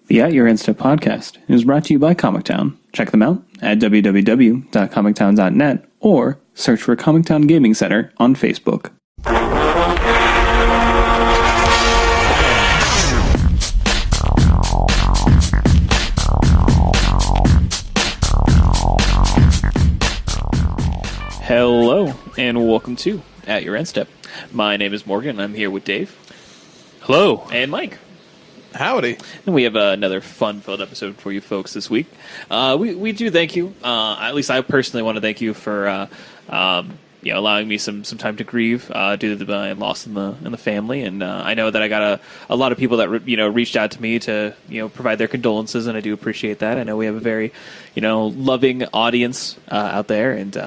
The At Your Insta podcast is brought to you by Comictown. Check them out at www.comictown.net or search for Comictown Gaming Center on Facebook. Hello, and welcome to At Your Insta. My name is Morgan, and I'm here with Dave. Hello. And Mike. Howdy. And we have another fun-filled episode for you folks this week. We do thank you. At least I personally want to thank you for allowing me some time to grieve due to my loss in the family. And I know that I got a lot of people that reached out to me to provide their condolences, and I do appreciate that. I know we have a very loving audience out there, and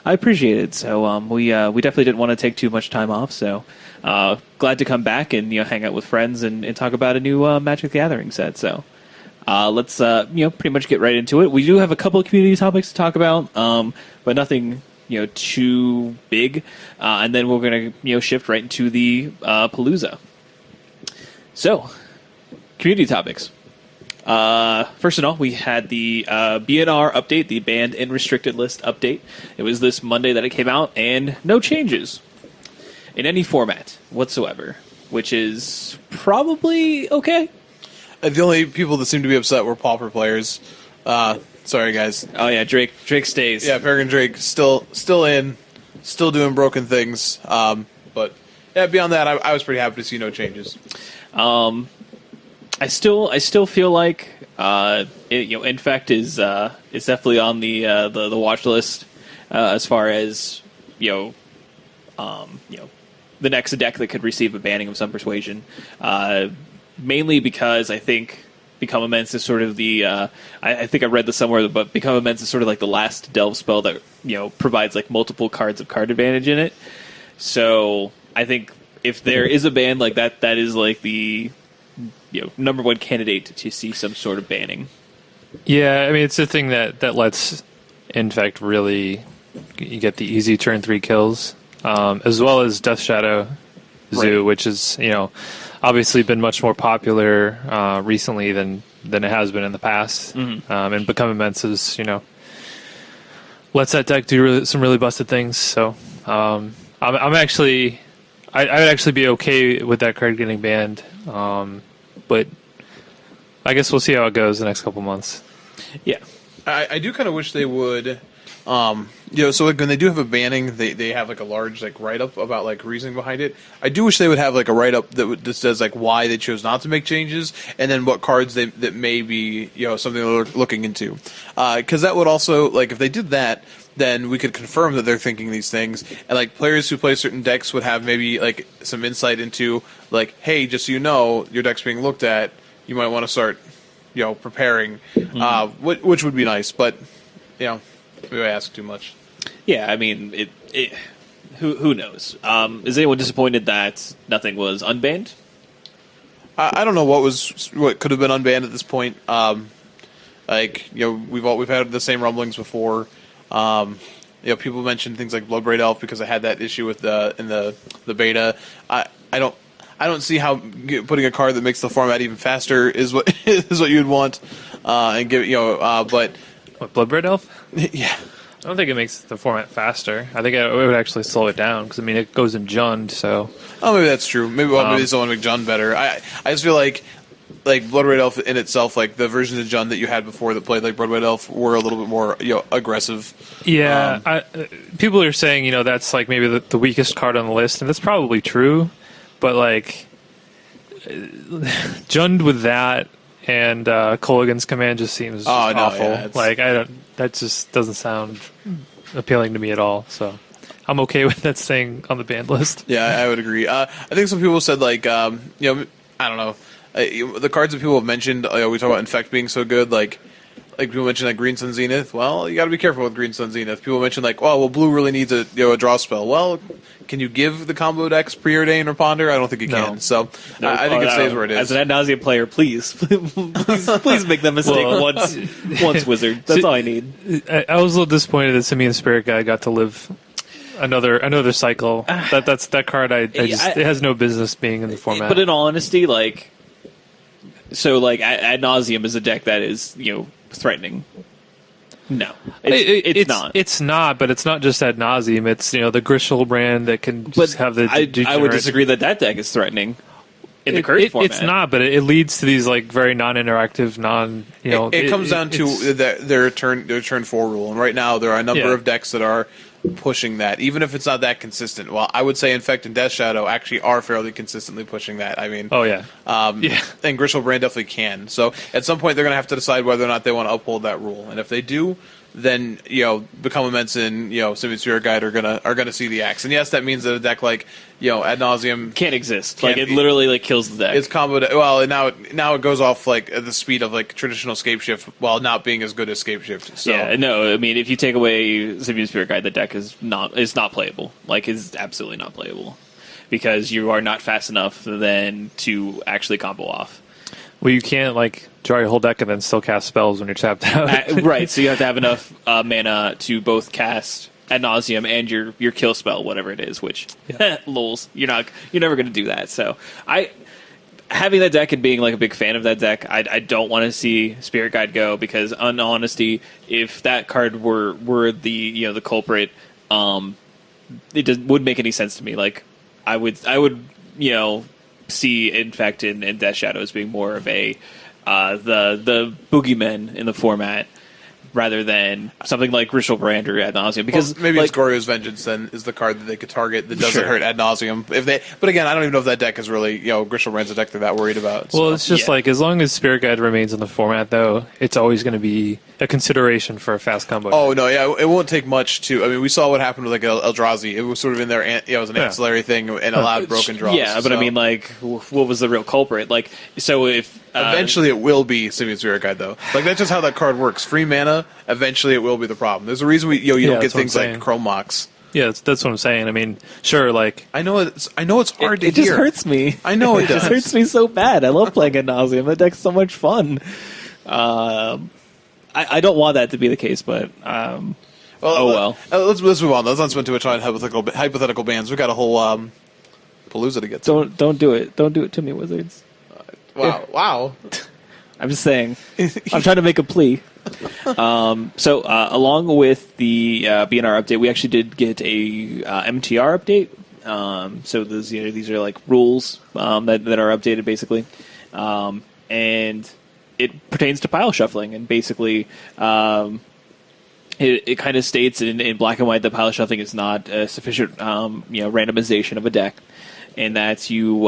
I appreciate it. So we definitely didn't want to take too much time off. So. Glad to come back and hang out with friends and talk about a new Magic the Gathering set. So let's pretty much get right into it. We do have a couple of community topics to talk about, but nothing too big. And then we're gonna shift right into the Palooza. So community topics. First of all, we had the BNR update, the banned and restricted list update. It was this Monday that it came out, and no changes in any format whatsoever, which is probably okay. The only people that seem to be upset were Pauper players. Sorry, guys. Oh yeah, Drake stays. Yeah, Peregrine Drake still in, still doing broken things. But yeah, beyond that, I was pretty happy to see no changes. I still feel like Infect is definitely on the watch list as far as the next deck that could receive a banning of some persuasion, mainly because I think Become Immense is sort of the I think I read this somewhere, but Become Immense is sort of like the last delve spell that provides like multiple cards of card advantage in it. So I think if there is a ban like that, that is like the number one candidate to see some sort of banning. Yeah, I mean it's the thing that lets Infect really get the easy turn 3 kills. As well as Death Shadow Zoo, right, which is obviously been much more popular recently than it has been in the past. Mm-hmm. And Become Immense is lets that deck do some really busted things. So I'm actually I would actually be okay with that card getting banned, but I guess we'll see how it goes the next couple months. Yeah, I do kind of wish they would. So like when they do have a banning, they have like a large like write up about like reasoning behind it. I do wish they would have like a write up that says like why they chose not to make changes, and then what cards that may be something they're looking into. Because that would also like if they did that, then we could confirm that they're thinking these things, and like players who play certain decks would have maybe like some insight into like, hey, just so you know, your deck's being looked at. You might want to start preparing, which would be nice, but maybe I ask too much. Yeah, I mean, it who knows? Is anyone disappointed that nothing was unbanned? I don't know what could have been unbanned at this point. We've had the same rumblings before. People mentioned things like Bloodbraid Elf because I had that issue with in the beta. I don't see how putting a card that makes the format even faster is what you'd want. And give but. What, Bloodbraid Elf? Yeah. I don't think it makes the format faster. I think it would actually slow it down, because, I mean, it goes in Jund, so... Oh, maybe that's true. Maybe they still want to make Jund better. I just feel like Bloodbraid Elf in itself, like, the versions of Jund that you had before that played like Bloodbraid Elf were a little bit more, aggressive. Yeah, people are saying, that's, like, maybe the weakest card on the list, and that's probably true, but, like, Jund with that... And Colligan's command just seems awful. Yeah, that just doesn't sound appealing to me at all. So I'm okay with that staying on the banned list. Yeah, I would agree. I think some people said I don't know. The cards that people have mentioned, we talk about Infect being so good, like people mentioned like Green Sun Zenith. Well, you got to be careful with Green Sun Zenith. People mentioned blue really needs a draw spell. Well, can you give the combo decks Preordain or Ponder? I don't think you can. So I think it stays where it is. As an ad nauseam player, please make that mistake once, Wizard. That's all I need. I was a little disappointed that Simeon Spirit Guy got to live another cycle. That card it has no business being in the format. But in all honesty, So, like, ad nauseum is a deck that is, threatening. No, it's not. It's not, but it's not just ad nauseum. It's the Grishel brand that can just have the. I would disagree that deck is threatening in the current format. It's not, but it leads to these like very non-interactive, It comes down to their turn 4 rule, and right now there are a number of decks that are pushing that, even if it's not that consistent. Well, I would say Infect and Death Shadow actually are fairly consistently pushing that. I mean, and Grishel Brand definitely can. So at some point they're going to have to decide whether or not they want to uphold that rule, and if they do, then Become Immense and Simian Spirit Guide are gonna see the axe. And yes, that means that a deck like Ad Nauseam can't exist. Like it literally like kills the deck. It's comboed. Well, now it goes off like at the speed of like traditional Scapeshift while not being as good as Scapeshift. So. Yeah, no, I mean if you take away Simian Spirit Guide, the deck is not playable. Like is absolutely not playable because you are not fast enough then to actually combo off. Well, you can't draw your whole deck and then still cast spells when you're tapped out. Right, so you have to have enough mana to both cast Ad Nauseam and your kill spell, whatever it is. Which, lols, you're never going to do that. So having that deck and being like a big fan of that deck, I don't want to see Spirit Guide go because, in honesty, if that card were the culprit, it wouldn't make any sense to me. Like I would see Infect and Death Shadow as being more of a the boogeymen in the format rather than something like Grishel Brand or Ad Nauseam. Because maybe it's Goryo's Vengeance then is the card that they could target that doesn't hurt Ad Nauseam. But again, I don't even know if that deck is really Grishel Brand's a deck they're that worried about. Well, it's just as long as Spirit Guide remains in the format, though, it's always going to be a consideration for a fast combo. Oh no, yeah, it won't take much to. I mean, we saw what happened with Eldrazi. It was sort of in there. It was an ancillary thing and allowed broken draws. Yeah, but I mean, what was the real culprit? So if eventually it will be Simian Spirit Guide, though. That's just how that card works. Free mana. Eventually, it will be the problem. There's a reason you don't get things like Chrome Mox. Yeah, that's what I'm saying. I mean, sure, I know it's hard to hear. It just hurts me. I know it does. It hurts me so bad. I love playing Ad Nauseam. That deck's so much fun. I don't want that to be the case, but well. Let's move on. Let's not spend too much time on hypothetical bans. We've got a whole Palooza to get to. Don't do it. Don't do it to me, Wizards. Wow. I'm just saying. I'm trying to make a plea. So along with the BNR update, we actually did get a MTR update. So these are like rules that are updated basically, and it pertains to pile shuffling. And basically, it kind of states in black and white that pile shuffling is not a sufficient randomization of a deck. And that you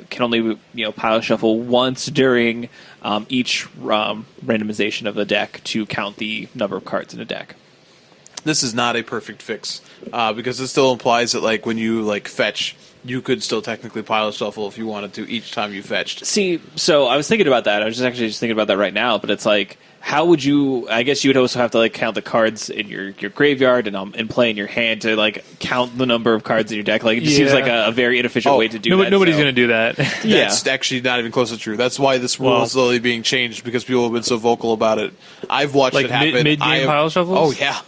can only pile shuffle once during each randomization of the deck to count the number of cards in a deck. This is not a perfect fix because it still implies that when you fetch, you could still technically pile shuffle if you wanted to each time you fetched. See, so I was thinking about that. I was just thinking about that right now. But it's how would you? I guess you would also have to count the cards in your graveyard and play in your hand to count the number of cards in your deck. It just seems like a very inefficient way to do that. Nobody's going to do that. That's actually not even close to true. That's why this rule is slowly being changed because people have been so vocal about it. I've watched it happen. Mid-game pile shuffles? Oh yeah.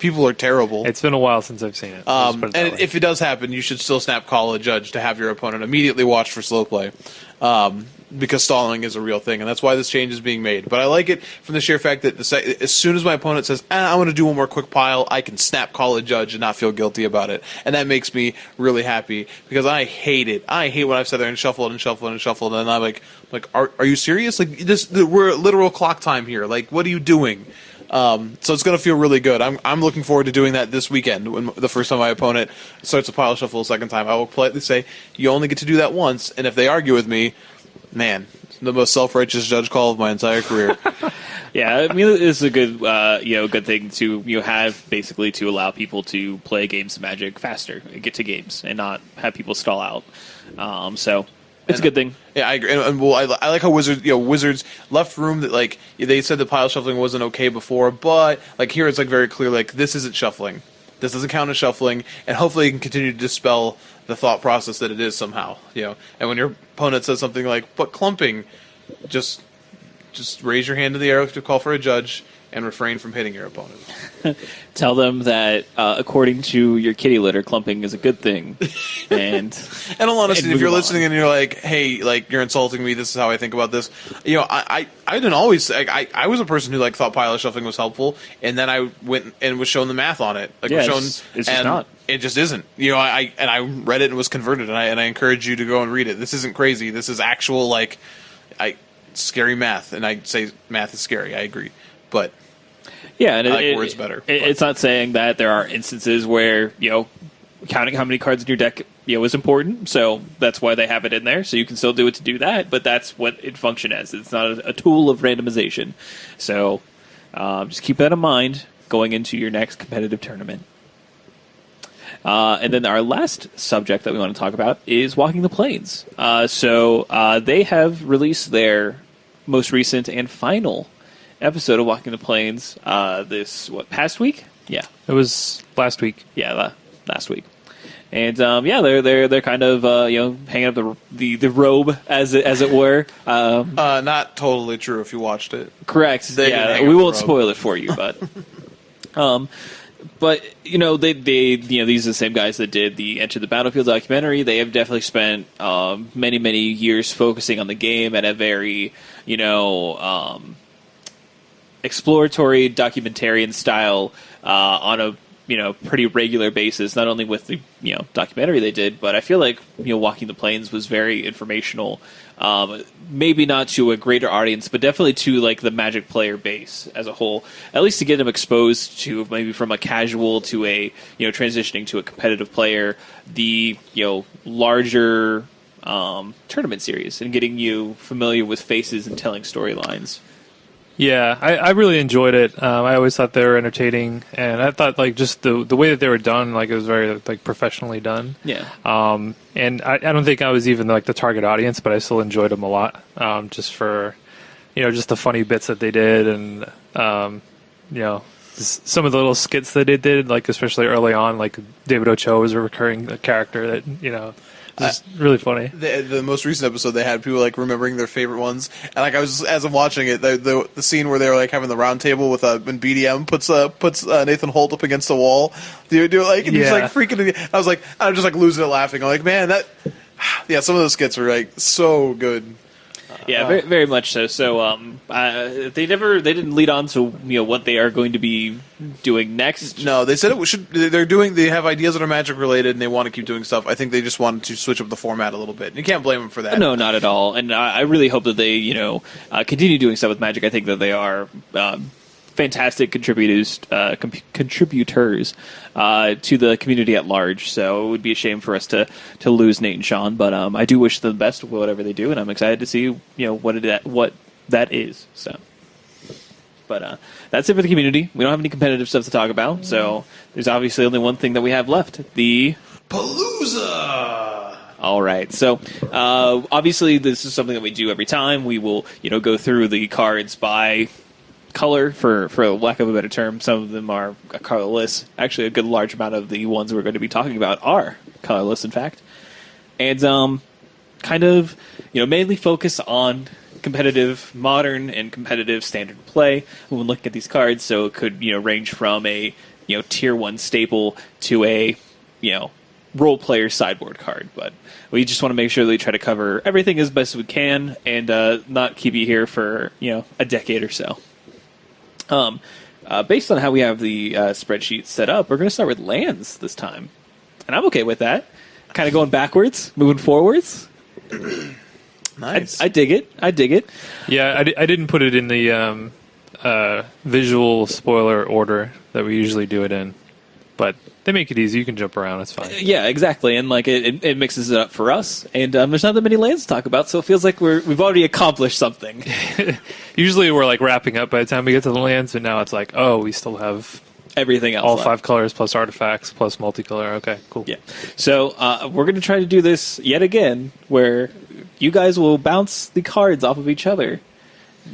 People are terrible. It's been a while since I've seen it. And if it does happen, you should still snap call a judge to have your opponent immediately watch for slow play. Because stalling is a real thing, and that's why this change is being made. But I like it from the sheer fact that as soon as my opponent says, I want to do one more quick pile, I can snap call a judge and not feel guilty about it. And that makes me really happy, because I hate it. I hate when I've sat there and shuffled, and I'm like, are you serious? We're at literal clock time here. What are you doing? So it's going to feel really good. I'm looking forward to doing that this weekend. When the first time my opponent starts a pile shuffle a second time, I will politely say, you only get to do that once, and if they argue with me, man, the most self-righteous judge call of my entire career. Yeah, I mean, it's a good, good thing to have basically to allow people to play games of Magic faster, and get to games, and not have people stall out. So it's a good thing. Yeah, I agree. And I like how Wizards left room that they said the pile shuffling wasn't okay before, but here it's very clear this isn't shuffling. This doesn't count as shuffling, and hopefully you can continue to dispel the thought process that it is somehow. And when your opponent says something but clumping, just raise your hand to the air to call for a judge, and refrain from hitting your opponent. Tell them that according to your kitty litter, clumping is a good thing. And in all honesty, if you're move on. listening and you're like, hey, like, you're insulting me, this is how I think about this. You know, I didn't always, I was a person who, like, thought pile shuffling was helpful, and then I went and was shown the math on it. Like, Yeah, was shown, it's just not. It just isn't. You know, I read it and was converted, and I encourage you to go and read it. This isn't crazy. This is actual, like, scary math, and I say math is scary. I agree. But yeah, and I like words better. It's not saying that there are instances where, you know, counting how many cards in your deck, you know, is important. So that's why they have it in there. So you can still do it to do that, but that's what it functions as. It's not a tool of randomization. So just keep that in mind going into your next competitive tournament. And then our last subject that we want to talk about is Walking the Plains. So they have released their most recent and final episode of Walking the Plains past week? Yeah. It was last week. Yeah, last week. And they're kind of hanging up the robe as it were. Not totally true if you watched it. Correct. They didn't hang we up won't the robe. spoil it for you, but but you know they these are the same guys that did the Enter the Battlefield documentary. They have definitely spent many years focusing on the game at a very exploratory documentarian style on a pretty regular basis, not only with the documentary they did, but I feel like Walking the Plains was very informational, maybe not to a greater audience, but definitely to like the Magic player base as a whole, at least to get them exposed to maybe from a casual to a transitioning to a competitive player, the larger tournament series, and getting you familiar with faces and telling storylines. Yeah, I really enjoyed it. I always thought they were entertaining, and I thought like just the way that they were done, like it was very like professionally done. Yeah. And I don't think I was even like the target audience, but I still enjoyed them a lot. Just for just the funny bits that they did, and some of the little skits that they did, like especially early on, like David Ochoa was a recurring character that was really funny. The most recent episode, they had people like remembering their favorite ones, and like as I'm watching it, the scene where they were like having the round table with when BDM puts Nathan Holt up against the wall, do it like, and he's like freaking. I'm just like losing it laughing. I'm like, man, some of those skits are like so good. Yeah, very, very much so. So they didn't lead on to what they are going to be doing next. No, they said they have ideas that are Magic related and they want to keep doing stuff. I think they just wanted to switch up the format a little bit. And you can't blame them for that. No, not at all. And I really hope that they continue doing stuff with Magic. I think that they are fantastic contributors to the community at large. So it would be a shame for us to lose Nate and Sean, but I do wish them the best with whatever they do, and I'm excited to see what that is. So, but that's it for the community. We don't have any competitive stuff to talk about, so there's obviously only one thing that we have left: the Palooza. All right. So, obviously, this is something that we do every time. We will, go through the cards by color, for lack of a better term. Some of them are colorless. Actually, a good large amount of the ones we're going to be talking about are colorless, in fact. And kind of, mainly focus on competitive modern and competitive standard play when looking at these cards. So it could, range from a, tier 1 staple to a, role player sideboard card. But we just want to make sure that we try to cover everything as best as we can and not keep you here for, a decade or so. Based on how we have the spreadsheet set up, we're going to start with lands this time. And I'm okay with that. Kind of going backwards, moving forwards. Nice. I dig it. Yeah, I didn't put it in the visual spoiler order that we usually do it in, but they make it easy. You can jump around. It's fine. Yeah, exactly. And like it mixes it up for us. And there's not that many lands to talk about, so it feels like we've already accomplished something. Usually we're like wrapping up by the time we get to the lands, but now it's like, oh, we still have Everything else all left. 5 colors plus artifacts plus multicolor. Okay, cool. Yeah. So we're going to try to do this yet again, where you guys will bounce the cards off of each other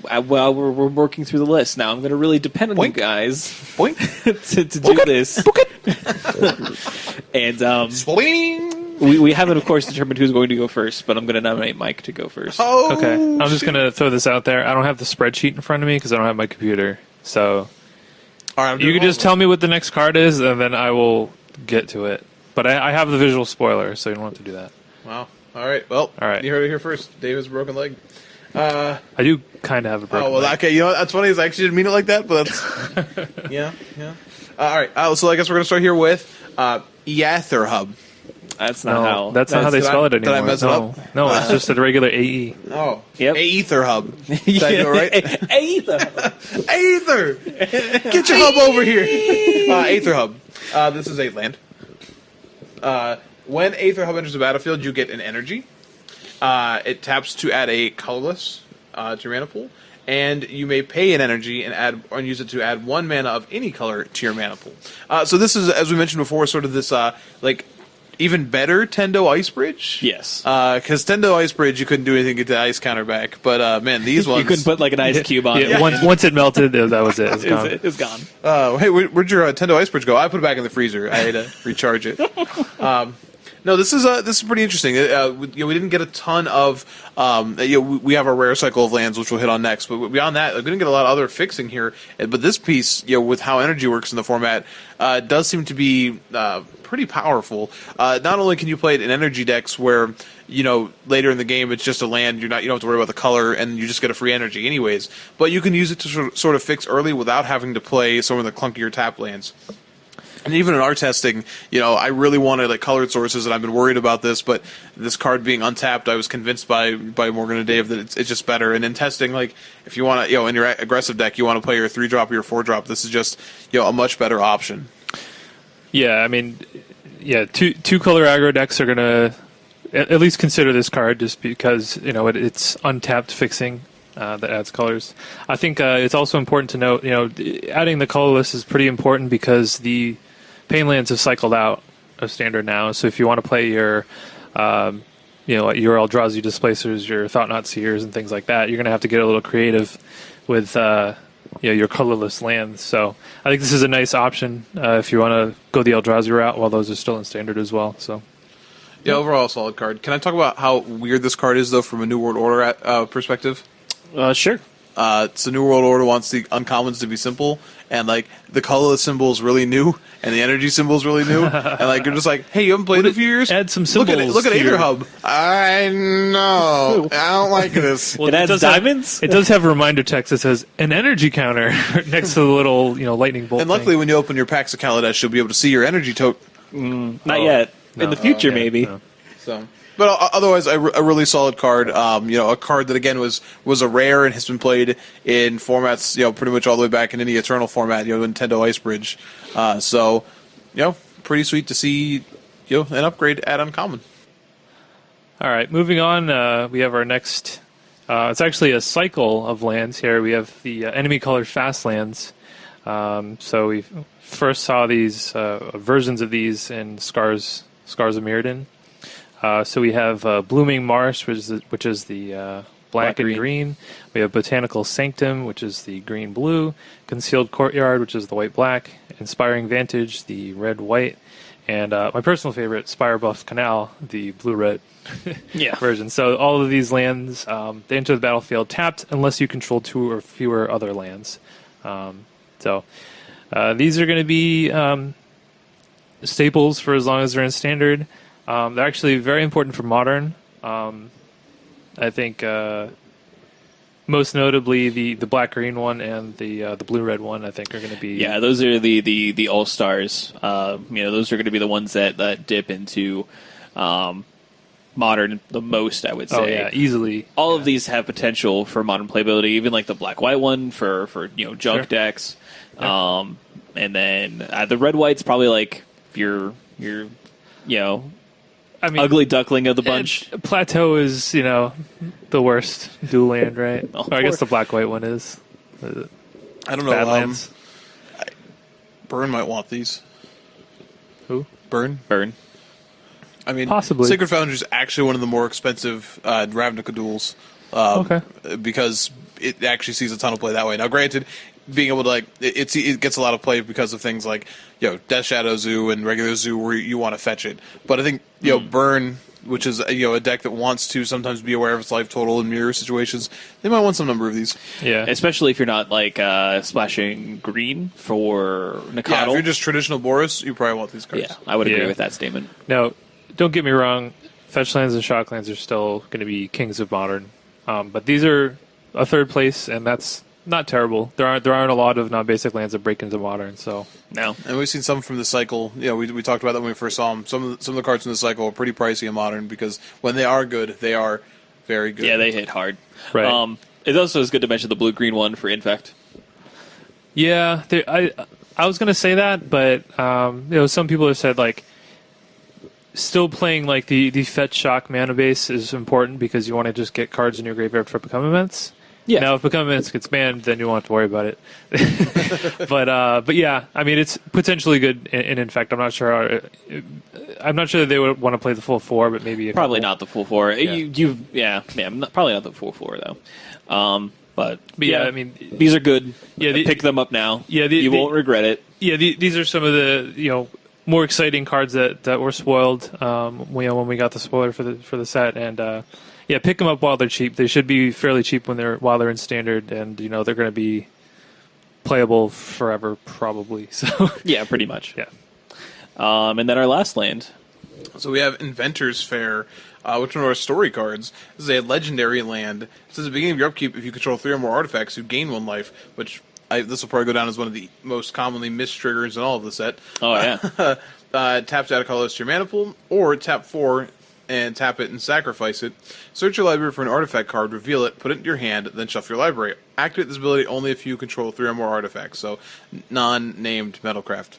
while we're working through the list. Now, I'm going to really depend on you guys to do this. And we haven't, of course, determined who's going to go first, but I'm going to nominate Mike to go first. Oh, Okay, I'm just going to throw this out there. I don't have the spreadsheet in front of me because I don't have my computer. So All right, I'm you doing can just tell me what the next card is, and then I will get to it. But I have the visual spoiler, so you don't have to do that. Wow. All right. Well, All right. you heard it here first. David's broken leg. I do kind of have a broken Oh, well, leg. okay. You know what? That's funny. Is I actually didn't mean it like that, but that's... yeah. All right. So I guess we're going to start here with Aether Hub. That's not how. That's not how they did I- spell it did I anymore. mess it no, up? no, it's just a regular AE. Oh. Yep. Aether Hub. Did I do it right? Aether. Aether! Get your hub over here. Aether Hub. This is 8 land. When Aether Hub enters the battlefield, you get an energy. It taps to add a colorless to your mana pool, and you may pay an energy and use it to add 1 mana of any color to your mana pool. So this is, as we mentioned before, sort of this like even better Tendo IceBridge. Yes. Because Tendo IceBridge, you couldn't do anything to get the ice counter back, but man, these ones You couldn't put like an ice cube on Yeah, it. once it melted, that was it. It's gone. It's gone. Hey, where'd your Tendo IceBridge go? I put it back in the freezer. I had to recharge it. No, this is pretty interesting. We didn't get a ton of. We have our rare cycle of lands, which we'll hit on next. But beyond that, we didn't get a lot of other fixing here. But this piece, with how energy works in the format, does seem to be pretty powerful. Not only can you play it in energy decks where later in the game it's just a land, you don't have to worry about the color, and you just get a free energy anyways. But you can use it to sort of fix early without having to play some of the clunkier tap lands. And even in our testing, I really wanted like colored sources, and I've been worried about this. But this card being untapped, I was convinced by Morgan and Dave that it's just better. And in testing, like if you want to, in your aggressive deck, you want to play your 3-drop or your 4-drop. This is just a much better option. Yeah, I mean, two color aggro decks are gonna at least consider this card just because it's untapped fixing. That adds colors. I think it's also important to note, adding the colorless is pretty important because the pain lands have cycled out of standard now. So if you want to play your, your Eldrazi Displacers, your Thought-Knot Seers, and things like that, you're going to have to get a little creative with your colorless lands. So I think this is a nice option if you want to go the Eldrazi route while those are still in standard as well. So. Yeah, overall solid card. Can I talk about how weird this card is though from a New World Order perspective? Sure. So New World Order wants the uncommons to be simple, and like the colorless symbol is really new, and the energy symbol is really new, and like you're just like, hey, you haven't played in a few years? Add some symbols. Look at to Aether your- Hub. I know. I don't like this. It adds does diamonds? It does have a reminder text that says an energy counter next to the little lightning bolt. And luckily, thing. when you open your packs of Kaladesh, you'll be able to see your energy token. Not yet. No. In the future, Yeah, maybe. no. So, but otherwise, a really solid card. A card that again was a rare and has been played in formats, pretty much all the way back in any Eternal format, Nintendo IceBridge. So, pretty sweet to see, an upgrade at uncommon. All right, moving on. We have our next. It's actually a cycle of lands here. We have the enemy colored fast lands. So we first saw these versions of these in Scars of Mirrodin. So we have Blooming Marsh, which is the black and green. We have Botanical Sanctum, which is the green-blue. Concealed Courtyard, which is the white-black. Inspiring Vantage, the red-white. And my personal favorite, Spirebuff Canal, the blue-red version. So all of these lands, they enter the battlefield tapped unless you control 2 or fewer other lands. So these are going to be staples for as long as they're in standard. They're actually very important for modern. I think most notably the black green one and the blue red one. I think are going to be those are the all stars. Those are going to be the ones that dip into modern the most. I would say. Oh yeah, easily. All of these have potential for modern playability. Even like the black white one for junk Sure. decks. Yeah. And then the red white's probably like your I mean, ugly duckling of the bunch. Plateau is the worst dual land, right? Oh, or I guess the black white one is. I don't know. Badlands. Burn might want these. Who? Burn. I mean, Possibly. Sacred Foundry is actually one of the more expensive Ravnica duels. Okay. Because it actually sees a ton of play that way. Now, granted, being able to it gets a lot of play because of things like Death Shadow Zoo and regular Zoo where you want to fetch it. But I think Burn which is a deck that wants to sometimes be aware of its life total in mirror situations, they might want some number of these. Yeah. Especially if you're not like splashing green for Yeah, if Nicodle. you're just traditional Boris, you probably want these cards. Yeah, I would agree Yeah. with that statement. Now, don't get me wrong, fetch lands and shock lands are still going to be kings of Modern. But these are a third place, and that's not terrible. There aren't a lot of non-basic lands that break into Modern, so... No. And we've seen some from the cycle. We talked about that when we first saw them. Some of the cards from the cycle are pretty pricey in Modern because when they are good, they are very good. Yeah, they hit hard. Right. It also is good to mention the blue-green one for Infect. Yeah, I was going to say that, but some people have said, like, still playing like the fetch shock mana base is important because you want to just get cards in your graveyard for Become Events. Yeah. Now, if Become Events gets banned, then you won't have to worry about it. but yeah, I mean, it's potentially good in Infect. I'm not sure that they would want to play the full 4, but maybe Probably not the full 4. Yeah. Probably not the full 4 though. But yeah, I mean, these are good. Yeah, pick them up now. Yeah, you won't regret it. Yeah, these are some of the more exciting cards that were spoiled. When we got the spoiler for the set, and pick them up while they're cheap. They should be fairly cheap while they're in standard, and they're going to be playable forever probably. So yeah, pretty much. Yeah. And then our last land. So we have Inventors Fair, which one of our story cards. This is a legendary land. It says at the beginning of your upkeep, if you control 3 or more artifacts, you gain 1 life, which this will probably go down as one of the most commonly missed triggers in all of the set. Oh, yeah. Tap to add a colorless to your mana pool, or tap 4 and tap it and sacrifice it. Search your library for an artifact card, reveal it, put it in your hand, then shuffle your library. Activate this ability only if you control 3 or more artifacts, so non-named Metalcraft.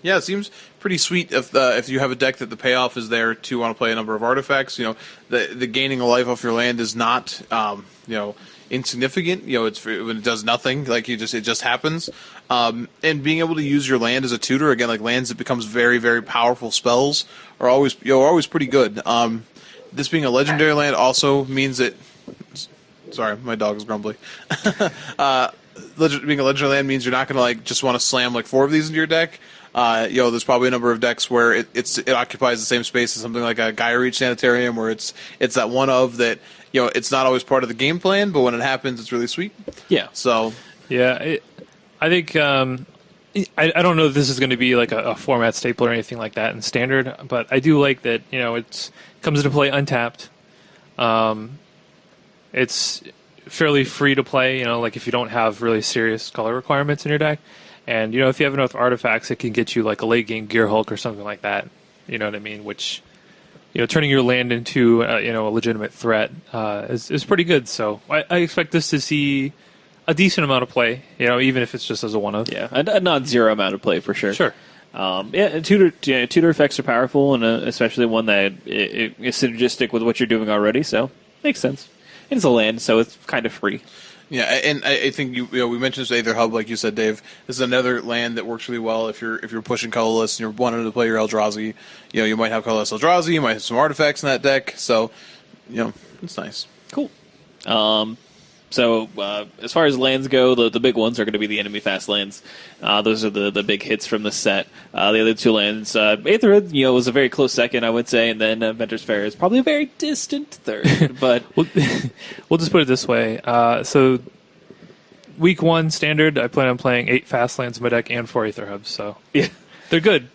Yeah, it seems pretty sweet if you have a deck that the payoff is there to want to play a number of artifacts. The gaining a life off your land is not insignificant. It's when it does nothing, like it just happens. And being able to use your land as a tutor, again, like lands that becomes very, very powerful spells are always pretty good. This being a legendary land also means that. Sorry, my dog is grumbly. Being a legendary land means you're not going to just want to slam 4 of these into your deck. There's probably a number of decks where it occupies the same space as something like a Gaia Reach Sanitarium, where it's that one of that. It's not always part of the game plan, but when it happens, it's really sweet. Yeah. So. Yeah, I think I don't know if this is going to be like a format staple or anything like that in Standard, but I do like that it comes into play untapped. It's fairly free to play. Like if you don't have really serious color requirements in your deck. And, if you have enough artifacts, it can get you like a late game Gear Hulk or something like that. You know what I mean? Which, turning your land into, a legitimate threat is pretty good. So I expect this to see a decent amount of play, even if it's just as a one-of. Yeah, a non-zero amount of play for sure. Sure. Tutor effects are powerful, and especially one that is synergistic with what you're doing already, so makes sense. And it's a land, so it's kind of free. Yeah, and I think we mentioned this Aether Hub, like you said, Dave. This is another land that works really well if you're pushing colorless and you're wanting to play your Eldrazi. You might have colorless Eldrazi, you might have some artifacts in that deck, so it's nice. Cool. So as far as lands go, the big ones are going to be the enemy fast lands. Those are the big hits from the set. The other 2 lands, Aether, was a very close second, I would say, and then Inventors Fair is probably a very distant third. But we'll just put it this way. So week 1 Standard, I plan on playing 8 fast lands in my deck and 4 Aether Hubs. So yeah, they're good.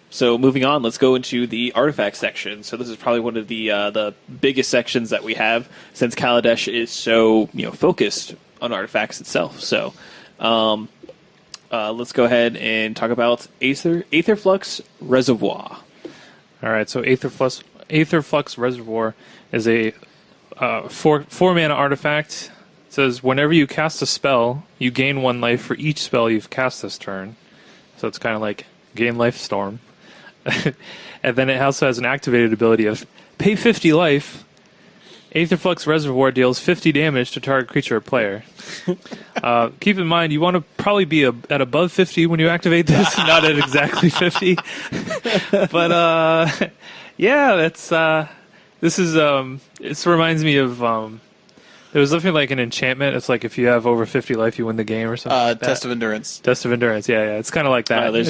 So moving on, let's go into the artifact section. So this is probably one of the biggest sections that we have, since Kaladesh is so focused on artifacts itself. So let's go ahead and talk about Aether Flux Reservoir. All right, so Aether Flux Reservoir is a 4 mana artifact. It says whenever you cast a spell, you gain 1 life for each spell you've cast this turn. So it's kind of like gain life storm. And then it also has an activated ability of pay 50 life. Aether Flux Reservoir deals 50 damage to target creature or player. Keep in mind, you want to probably be at above 50 when you activate this, not at exactly 50. But yeah, that's this reminds me of There was something like an enchantment. It's like if you have over 50 life, you win the game or something. Like that. Test of Endurance. Test of Endurance. Yeah. It's kind of like that. There's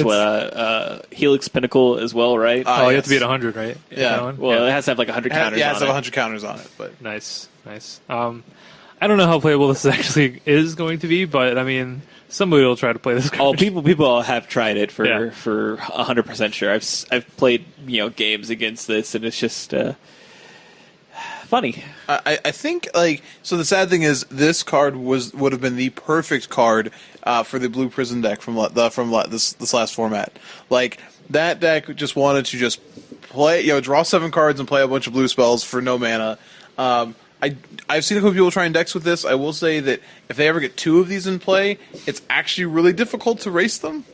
Helix Pinnacle as well, right? You have to be at 100, right? Yeah. Well, it has to have like 100 counters. Yeah, it on has to have 100 counters on it. But Nice. I don't know how playable this actually is going to be, but I mean, somebody will try to play this card. Oh, people have tried it for 100% sure. I've played games against this, and it's just funny. I think so. The sad thing is, this card would have been the perfect card for the blue prison deck from this last format. Like that deck just wanted to just play, draw 7 cards and play a bunch of blue spells for no mana. I've seen a couple people trying decks with this. I will say that if they ever get 2 of these in play, it's actually really difficult to race them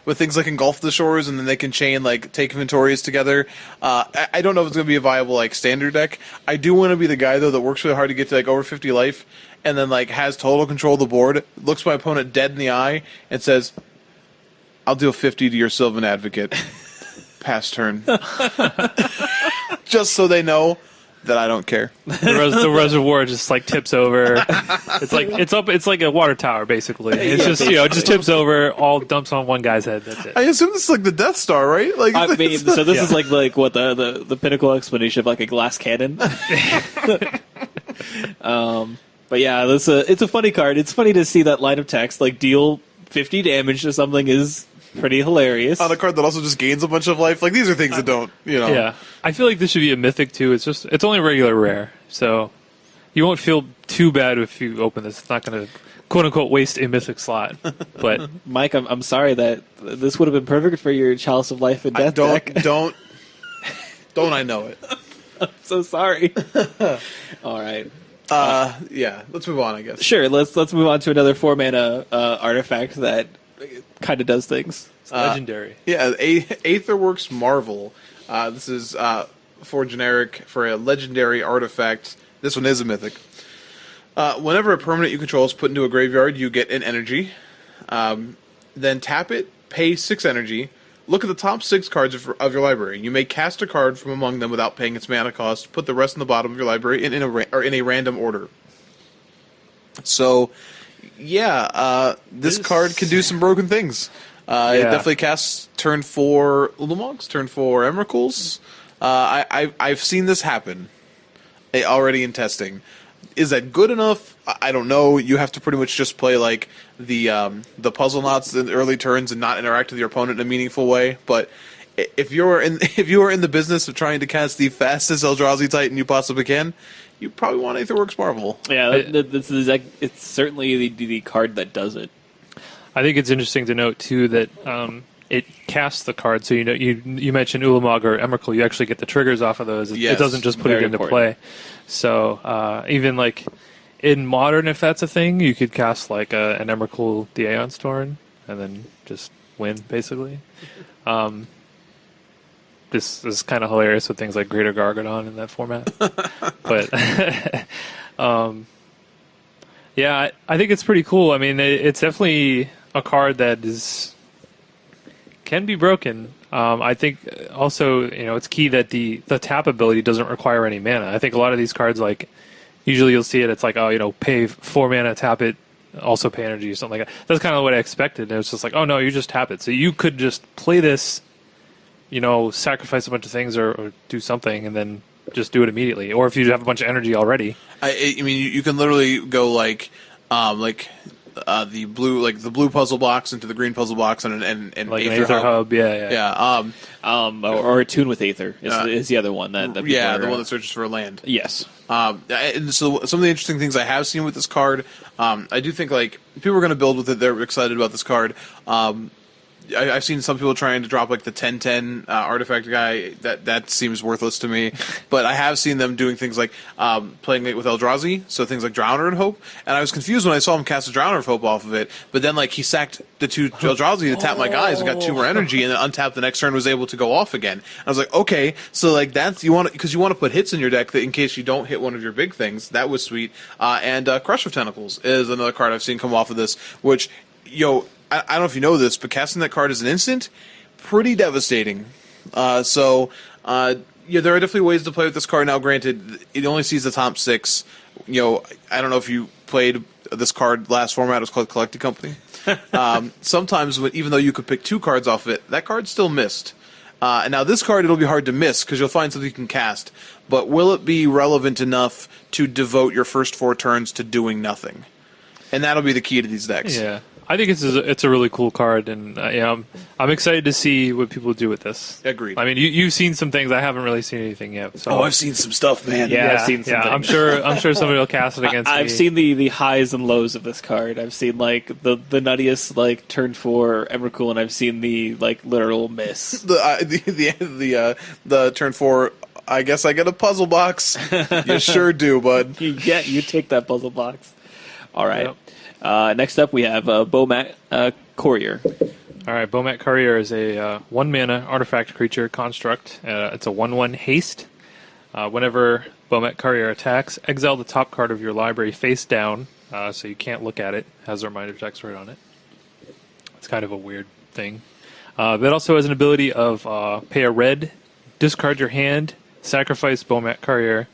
with things like Engulf the Shores, and then they can chain take inventories together. I don't know if it's going to be a viable standard deck. I do want to be the guy though that works really hard to get to over 50 life, and then has total control of the board, looks my opponent dead in the eye, and says, "I'll deal 50 to your Sylvan Advocate." Pass turn, just so they know that I don't care. The reservoir just tips over. It's like a water tower basically. It's it just tips over, all dumps on one guy's head. That's it. I assume this is the Death Star, right? I mean, so this is like what the pinnacle explanation of a glass cannon. But yeah, it's a funny card. It's funny to see that line of text deal 50 damage to something is pretty hilarious. On a card that also just gains a bunch of life. These are things that don't, Yeah. I feel like this should be a mythic too. It's only regular rare. So you won't feel too bad if you open this. It's not going to quote unquote waste a mythic slot. But Mike, I'm sorry that this would have been perfect for your Chalice of Life and Death deck. Don't I know it. I'm so sorry. All right. Yeah, let's move on, I guess. Sure, let's move on to another 4-mana artifact that kind of does things. it's legendary. Yeah, Aether Works Marvel. This is for a legendary artifact. This one is a mythic. Whenever a permanent you control is put into a graveyard, you get an energy. Then tap it, pay 6 energy. Look at the top 6 cards of your library. You may cast a card from among them without paying its mana cost. Put the rest in the bottom of your library in a random order. So, yeah, this card can do some broken things. It definitely casts turn 4 Ulamogs, turn 4 Emeralds. I've seen this happen already in testing. Is that good enough? I don't know. You have to pretty much just play the puzzle knots in the early turns and not interact with your opponent in a meaningful way. But if you are in the business of trying to cast the fastest Eldrazi Titan you possibly can, you probably want Aether Works Marvel. Yeah, it's certainly the card that does it. I think it's interesting to note too that it casts the card. So you mentioned Ulamog or Emrakul, you actually get the triggers off of those. It doesn't just put it into play. So even in Modern, if that's a thing, you could cast an Emrakul the Aeon Storm and then just win basically. This is kind of hilarious with things like Greater Gargadon in that format. But yeah, I think it's pretty cool. I mean, it's definitely a card that can be broken. I think also, it's key that the tap ability doesn't require any mana. I think a lot of these cards, usually you'll see it, it's pay 4 mana, tap it, also pay energy or something like that. That's kind of what I expected. And it's just oh no, you just tap it. So you could just play this, sacrifice a bunch of things or do something and then just do it immediately. Or if you have a bunch of energy already. I mean, you can literally go the blue puzzle box into the green puzzle box and an Aether hub. Yeah. Or Attune with Aether is the other one that the one that searches for a land. Yes. And so some of the interesting things I have seen with this card, I do think people are going to build with it. They're excited about this card. I've seen some people trying to drop the 10/10 artifact guy. That seems worthless to me. But I have seen them doing things playing it with Eldrazi, so things like Drowner and Hope. And I was confused when I saw him cast a Drowner of Hope off of it. But then he sacked the 2 Eldrazi to tap my guys and got 2 more energy, and then untapped the next turn was able to go off again. And I was okay, so that's you want to put hits in your deck that in case you don't hit one of your big things. That was sweet. And Crush of Tentacles is another card I've seen come off of this, which I don't know if you know this, but casting that card as an instant, pretty devastating. There are definitely ways to play with this card. Now, granted, it only sees the top 6 I don't know if you played this card last format. It was called Collected Company. Sometimes, even though you could pick 2 cards off of it, that card still missed. And now this card, it'll be hard to miss because you'll find something you can cast. But will it be relevant enough to devote your first 4 turns to doing nothing? And that'll be the key to these decks. Yeah, I think it's a really cool card, and I'm excited to see what people do with this. Agreed. I mean, you've seen some things. I haven't really seen anything yet. So. I've seen some stuff, man. Yeah, I've seen some things. I'm sure somebody will cast it against me. I've seen the highs and lows of this card. I've seen like the nuttiest like turn 4 Emrakul, and I've seen the like literal miss. The turn 4. I guess I get a puzzle box. You sure do, bud. You take that puzzle box. All right. Yep. Next up, we have Bomat Courier. All right, Bomat Courier is a 1-mana artifact creature construct. It's a 1/1 haste. Whenever Bomat Courier attacks, exile the top card of your library face down, so you can't look at it. Has a reminder text right on it. It's kind of a weird thing. But it also has an ability of pay a red, discard your hand, sacrifice Bomat Courier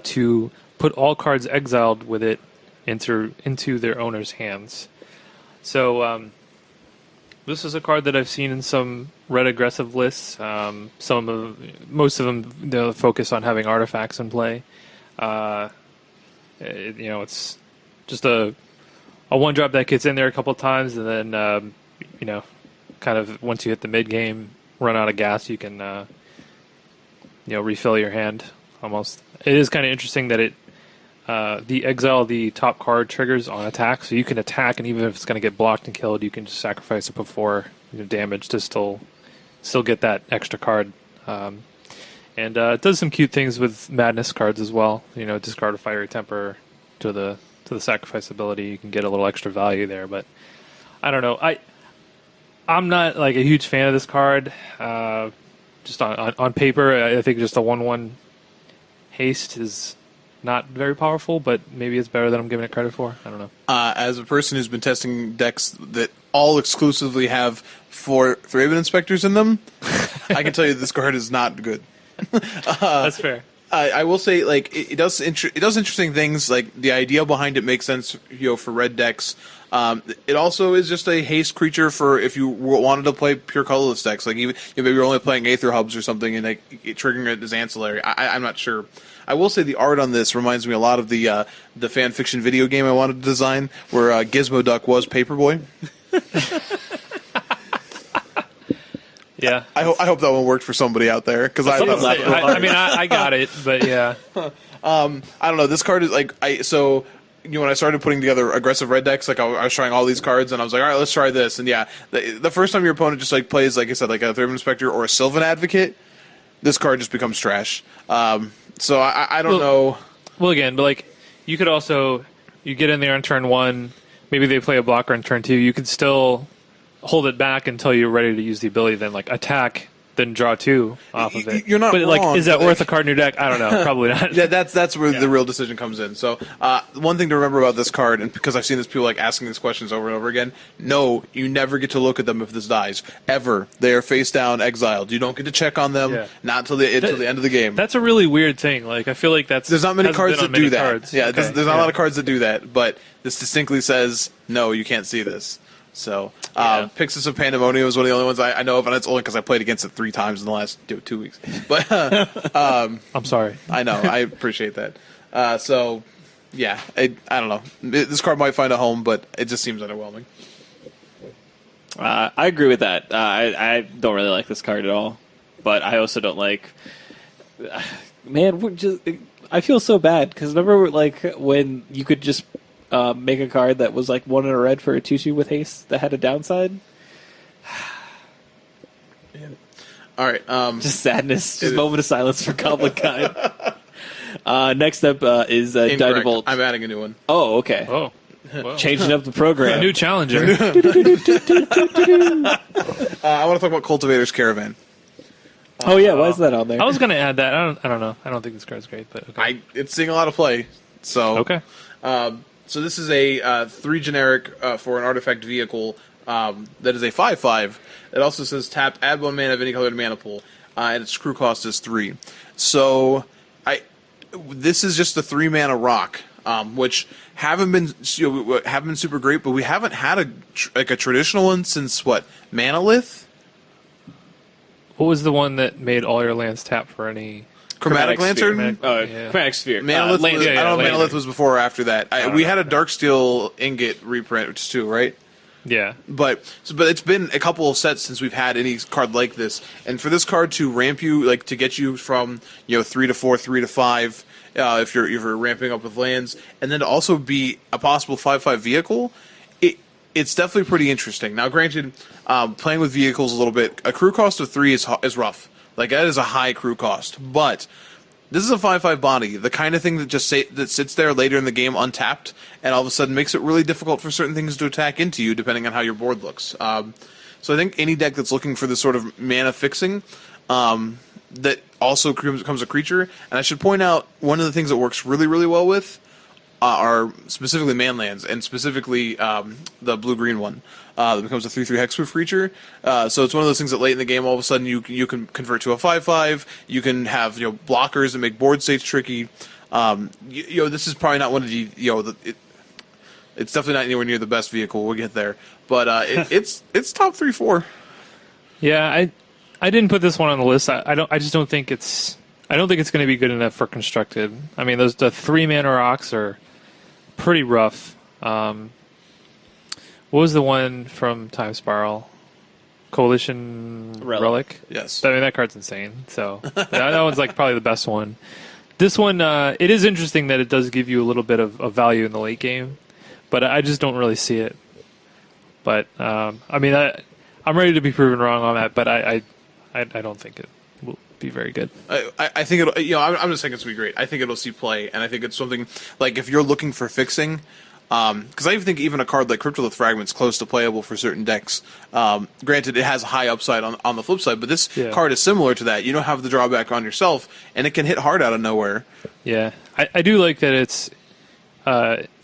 to put all cards exiled with it into their owner's hands. So this is a card that I've seen in some red aggressive lists. Most of them they'll focus on having artifacts in play. It's just a 1-drop that gets in there a couple times, and then kind of once you hit the mid game, run out of gas, you can refill your hand almost. It is kind of interesting that the exile the top card triggers on attack, so you can attack, and even if it's going to get blocked and killed, you can just sacrifice it before damage to still get that extra card. And it does some cute things with madness cards as well. Discard a fiery temper to the sacrifice ability. You can get a little extra value there, but I don't know. I'm not like a huge fan of this card. Just on paper, I think just a 1/1 haste is not very powerful, but maybe it's better than I'm giving it credit for. I don't know. As a person who's been testing decks that all exclusively have 4 Thraben Inspectors in them, I can tell you this card is not good. That's fair. I will say, like, it does interesting things. Like, the idea behind it makes sense, for red decks. It also is just a haste creature for if you wanted to play pure colorless decks. Like, even maybe you're only playing Aether Hubs or something, and like triggering it as ancillary. I'm not sure. I will say the art on this reminds me a lot of the fan fiction video game I wanted to design, where Gizmo Duck was Paperboy. Yeah, I hope that one worked for somebody out there, because I got it, but yeah. I don't know. This card is like when I started putting together aggressive red decks, like I was trying all these cards, and I was like, all right, let's try this. And yeah, the first time your opponent just like plays, like I said, like a Thraben Inspector or a Sylvan Advocate, this card just becomes trash. So I don't know. Well, again, but like you could also get in there on turn 1. Maybe they play a blocker on turn 2. You could still hold it back until you're ready to use the ability. Then like attack, then draw 2 off of it. You're not but wrong, like, is that worth a card in your deck? I don't know. Probably not. Yeah, that's where the real decision comes in. So one thing to remember about this card, and because I've seen this people like asking these questions over and over again, no, you never get to look at them if this dies ever. They are face down, exiled. You don't get to check on them. Yeah. Not until the end of the game. That's a really weird thing. Like I feel like there's not many cards that do that. Cards. Yeah, okay. there's not a lot of cards that do that. But this distinctly says no, you can't see this. So, Pixis of Pandemonium is one of the only ones I know of, and it's only because I played against it 3 times in the last 2 weeks. But I'm sorry. I know. I appreciate that. So, yeah, I don't know. This card might find a home, but it just seems underwhelming. I agree with that. I don't really like this card at all, but I also don't like. Man, I feel so bad because remember, like when you could just. Make a card that was like 1 in a red for a 2/2 with haste that had a downside. All right, just sadness. Just moment of silence for Goblin Kind. Next up is Dynavolt. I'm adding a new one. Oh, okay. Oh, well. Changing up the program. A new challenger. I want to talk about Cultivator's Caravan. Oh yeah, why is that on there? I was going to add that. I don't know. I don't think this card's great, but okay. It's seeing a lot of play. So okay. So this is a 3 generic for an artifact vehicle that is a 5/5. It also says tap, add 1 mana of any color to mana pool, and its crew cost is 3. So this is just a 3 mana rock. which haven't been super great, but we haven't had a traditional one since Manolith. What was the one that made all your lands tap for any? Chromatic Lantern? Chromatic Sphere. Manolith Lantern. I don't know if Lantern. Manolith was before or after that. We had a Darksteel Ingot reprint, which is 2, right? Yeah. But it's been a couple of sets since we've had any card like this. And for this card to ramp you, like to get you from 3 to 4, 3 to 5, if you're ramping up with lands, and then to also be a possible 5/5 vehicle, it's definitely pretty interesting. Now, granted, playing with vehicles a little bit, a crew cost of 3 is rough. Like, that is a high crew cost. But this is a 5/5 body, the kind of thing that that sits there later in the game untapped, and all of a sudden makes it really difficult for certain things to attack into you, depending on how your board looks. So I think any deck that's looking for this sort of mana fixing, that also becomes a creature. And I should point out, one of the things that works really, really well with are specifically manlands, and specifically the blue-green one. That becomes a 3/3 hexproof creature. So it's one of those things that late in the game, all of a sudden you can convert to a 5/5. You can have blockers that make board states tricky. This is probably not one of the it's definitely not anywhere near the best vehicle. We'll get there, but it's top 3-4. Yeah, I didn't put this one on the list. I don't think it's going to be good enough for constructed. I mean, the 3 mana rocks are pretty rough. What was the one from Time Spiral? Coalition Relic? Yes. I mean, that card's insane. So that one's like probably the best one. This one, it is interesting that it does give you a little bit of value in the late game, but I just don't really see it. But I mean, I'm ready to be proven wrong on that, but I don't think it will be very good. I think it'll. I'm just saying it's gonna be great. I think it'll see play, and I think it's something like if you're looking for fixing. Because I even think even a card like Cryptolith Fragment's close to playable for certain decks. Granted, it has high upside on the flip side, but this card is similar to that. You don't have the drawback on yourself, and it can hit hard out of nowhere. Yeah, I do like that it's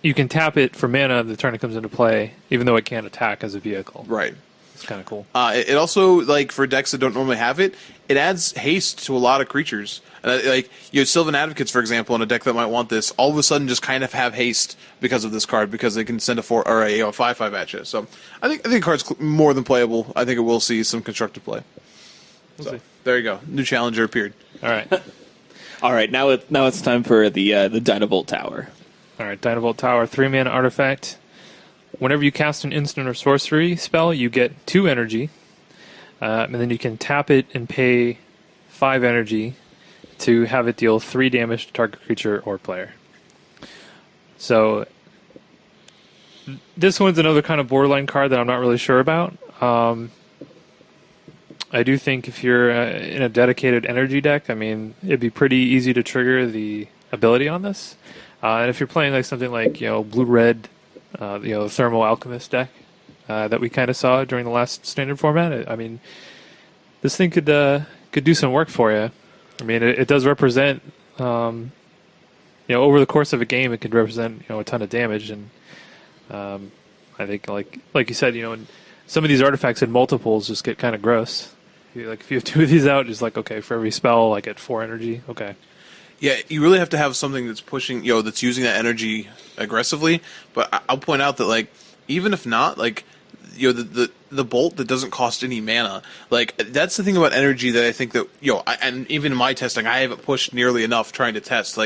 you can tap it for mana the turn it comes into play, even though it can't attack as a vehicle. Right. It's kind of cool. It also, like, for decks that don't normally have it, it adds haste to a lot of creatures. Sylvan Advocates, for example, in a deck that might want this, all of a sudden just kind of have haste because of this card, because they can send a 4 or a 5/5 at you. So I think the card's more than playable. I think it will see some constructive play. We'll see. There you go. New challenger appeared. All right. All right, now it's time for the Dynavolt Tower. All right, Dynavolt Tower, 3 mana artifact. Whenever you cast an instant or sorcery spell, you get 2 energy, and then you can tap it and pay 5 energy to have it deal 3 damage to target creature or player. So this one's another kind of borderline card that I'm not really sure about. I do think if you're in a dedicated energy deck, I mean, it'd be pretty easy to trigger the ability on this. And if you're playing like something like blue-red, the Thermal Alchemist deck that we kind of saw during the last standard format, I mean, this thing could do some work for you. I mean, it does represent, over the course of a game, it could represent a ton of damage, and I think like you said, and some of these artifacts in multiples just get kind of gross. If you have 2 of these out, just like, okay, for every spell, I get 4 energy. Okay. Yeah, you really have to have something that's pushing, that's using that energy aggressively. But I'll point out that, even if not, the bolt that doesn't cost any mana, that's the thing about energy that I think that, and even in my testing, I haven't pushed nearly enough trying to test.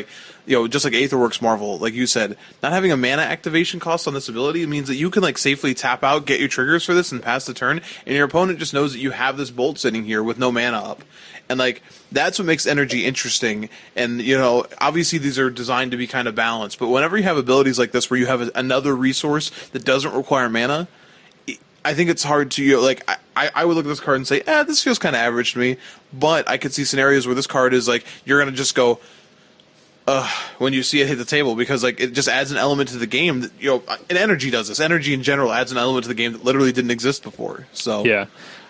Just like Aether Works Marvel, like you said, not having a mana activation cost on this ability means that you can, safely tap out, get your triggers for this, and pass the turn, and your opponent just knows that you have this bolt sitting here with no mana up. And, that's what makes energy interesting. And, obviously these are designed to be kind of balanced, but whenever you have abilities like this where you have another resource that doesn't require mana, I think it's hard to, I would look at this card and say, this feels kind of average to me, but I could see scenarios where this card is, you're going to just go, when you see it hit the table, because, it just adds an element to the game that, and energy does this. Energy in general adds an element to the game that literally didn't exist before, so. Yeah.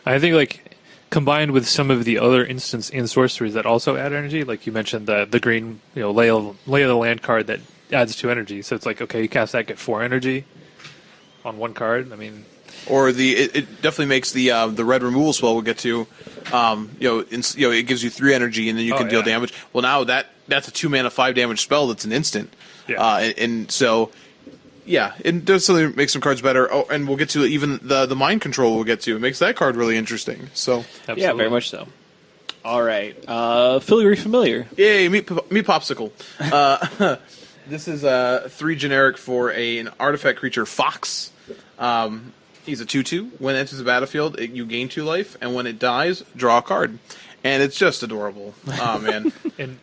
I think, combined with some of the other instants in sorceries that also add energy, like you mentioned the green, lay of the land card that adds 2 energy, so it's okay, you cast that, get 4 energy on 1 card, I mean... Or it definitely makes the red removal spell we'll get to, it gives you 3 energy and then you can deal damage. Well, now that that's a 2-mana 5 damage spell that's an instant. Yeah. And so, yeah, it does something to make some cards better. Oh, and we'll get to even the mind control we'll get to. It makes that card really interesting. So Absolutely. Yeah, very much so. All right. Filigree Familiar. yay, meet Popsicle. This is 3 generic for an artifact creature, Fox. He's a 2/2. When it enters the battlefield, you gain 2 life, and when it dies, draw a card. And it's just adorable. Oh, man. And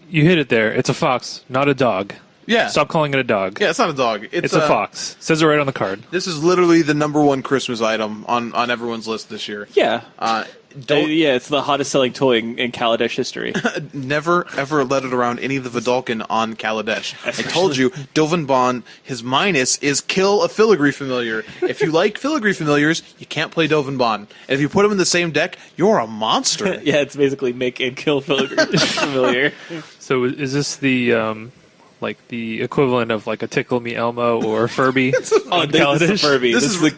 you hit it there. It's a fox, not a dog. Yeah. Stop calling it a dog. Yeah, it's not a dog. It's a fox. Says it right on the card. This is literally the #1 Christmas item on everyone's list this year. Yeah. Don't Yeah, it's the hottest selling toy in Kaladesh history. never ever let it around any of the Vidalcan on Kaladesh. I told you, Dovin Bond, his minus is kill a Filigree Familiar. If you like Filigree Familiars, you can't play Dovin Bond. And if you put them in the same deck, you're a monster. Yeah, it's basically make and kill Filigree Familiar. So is this the like the equivalent of like a Tickle Me Elmo or Furby? Oh, this is the Furby. This is the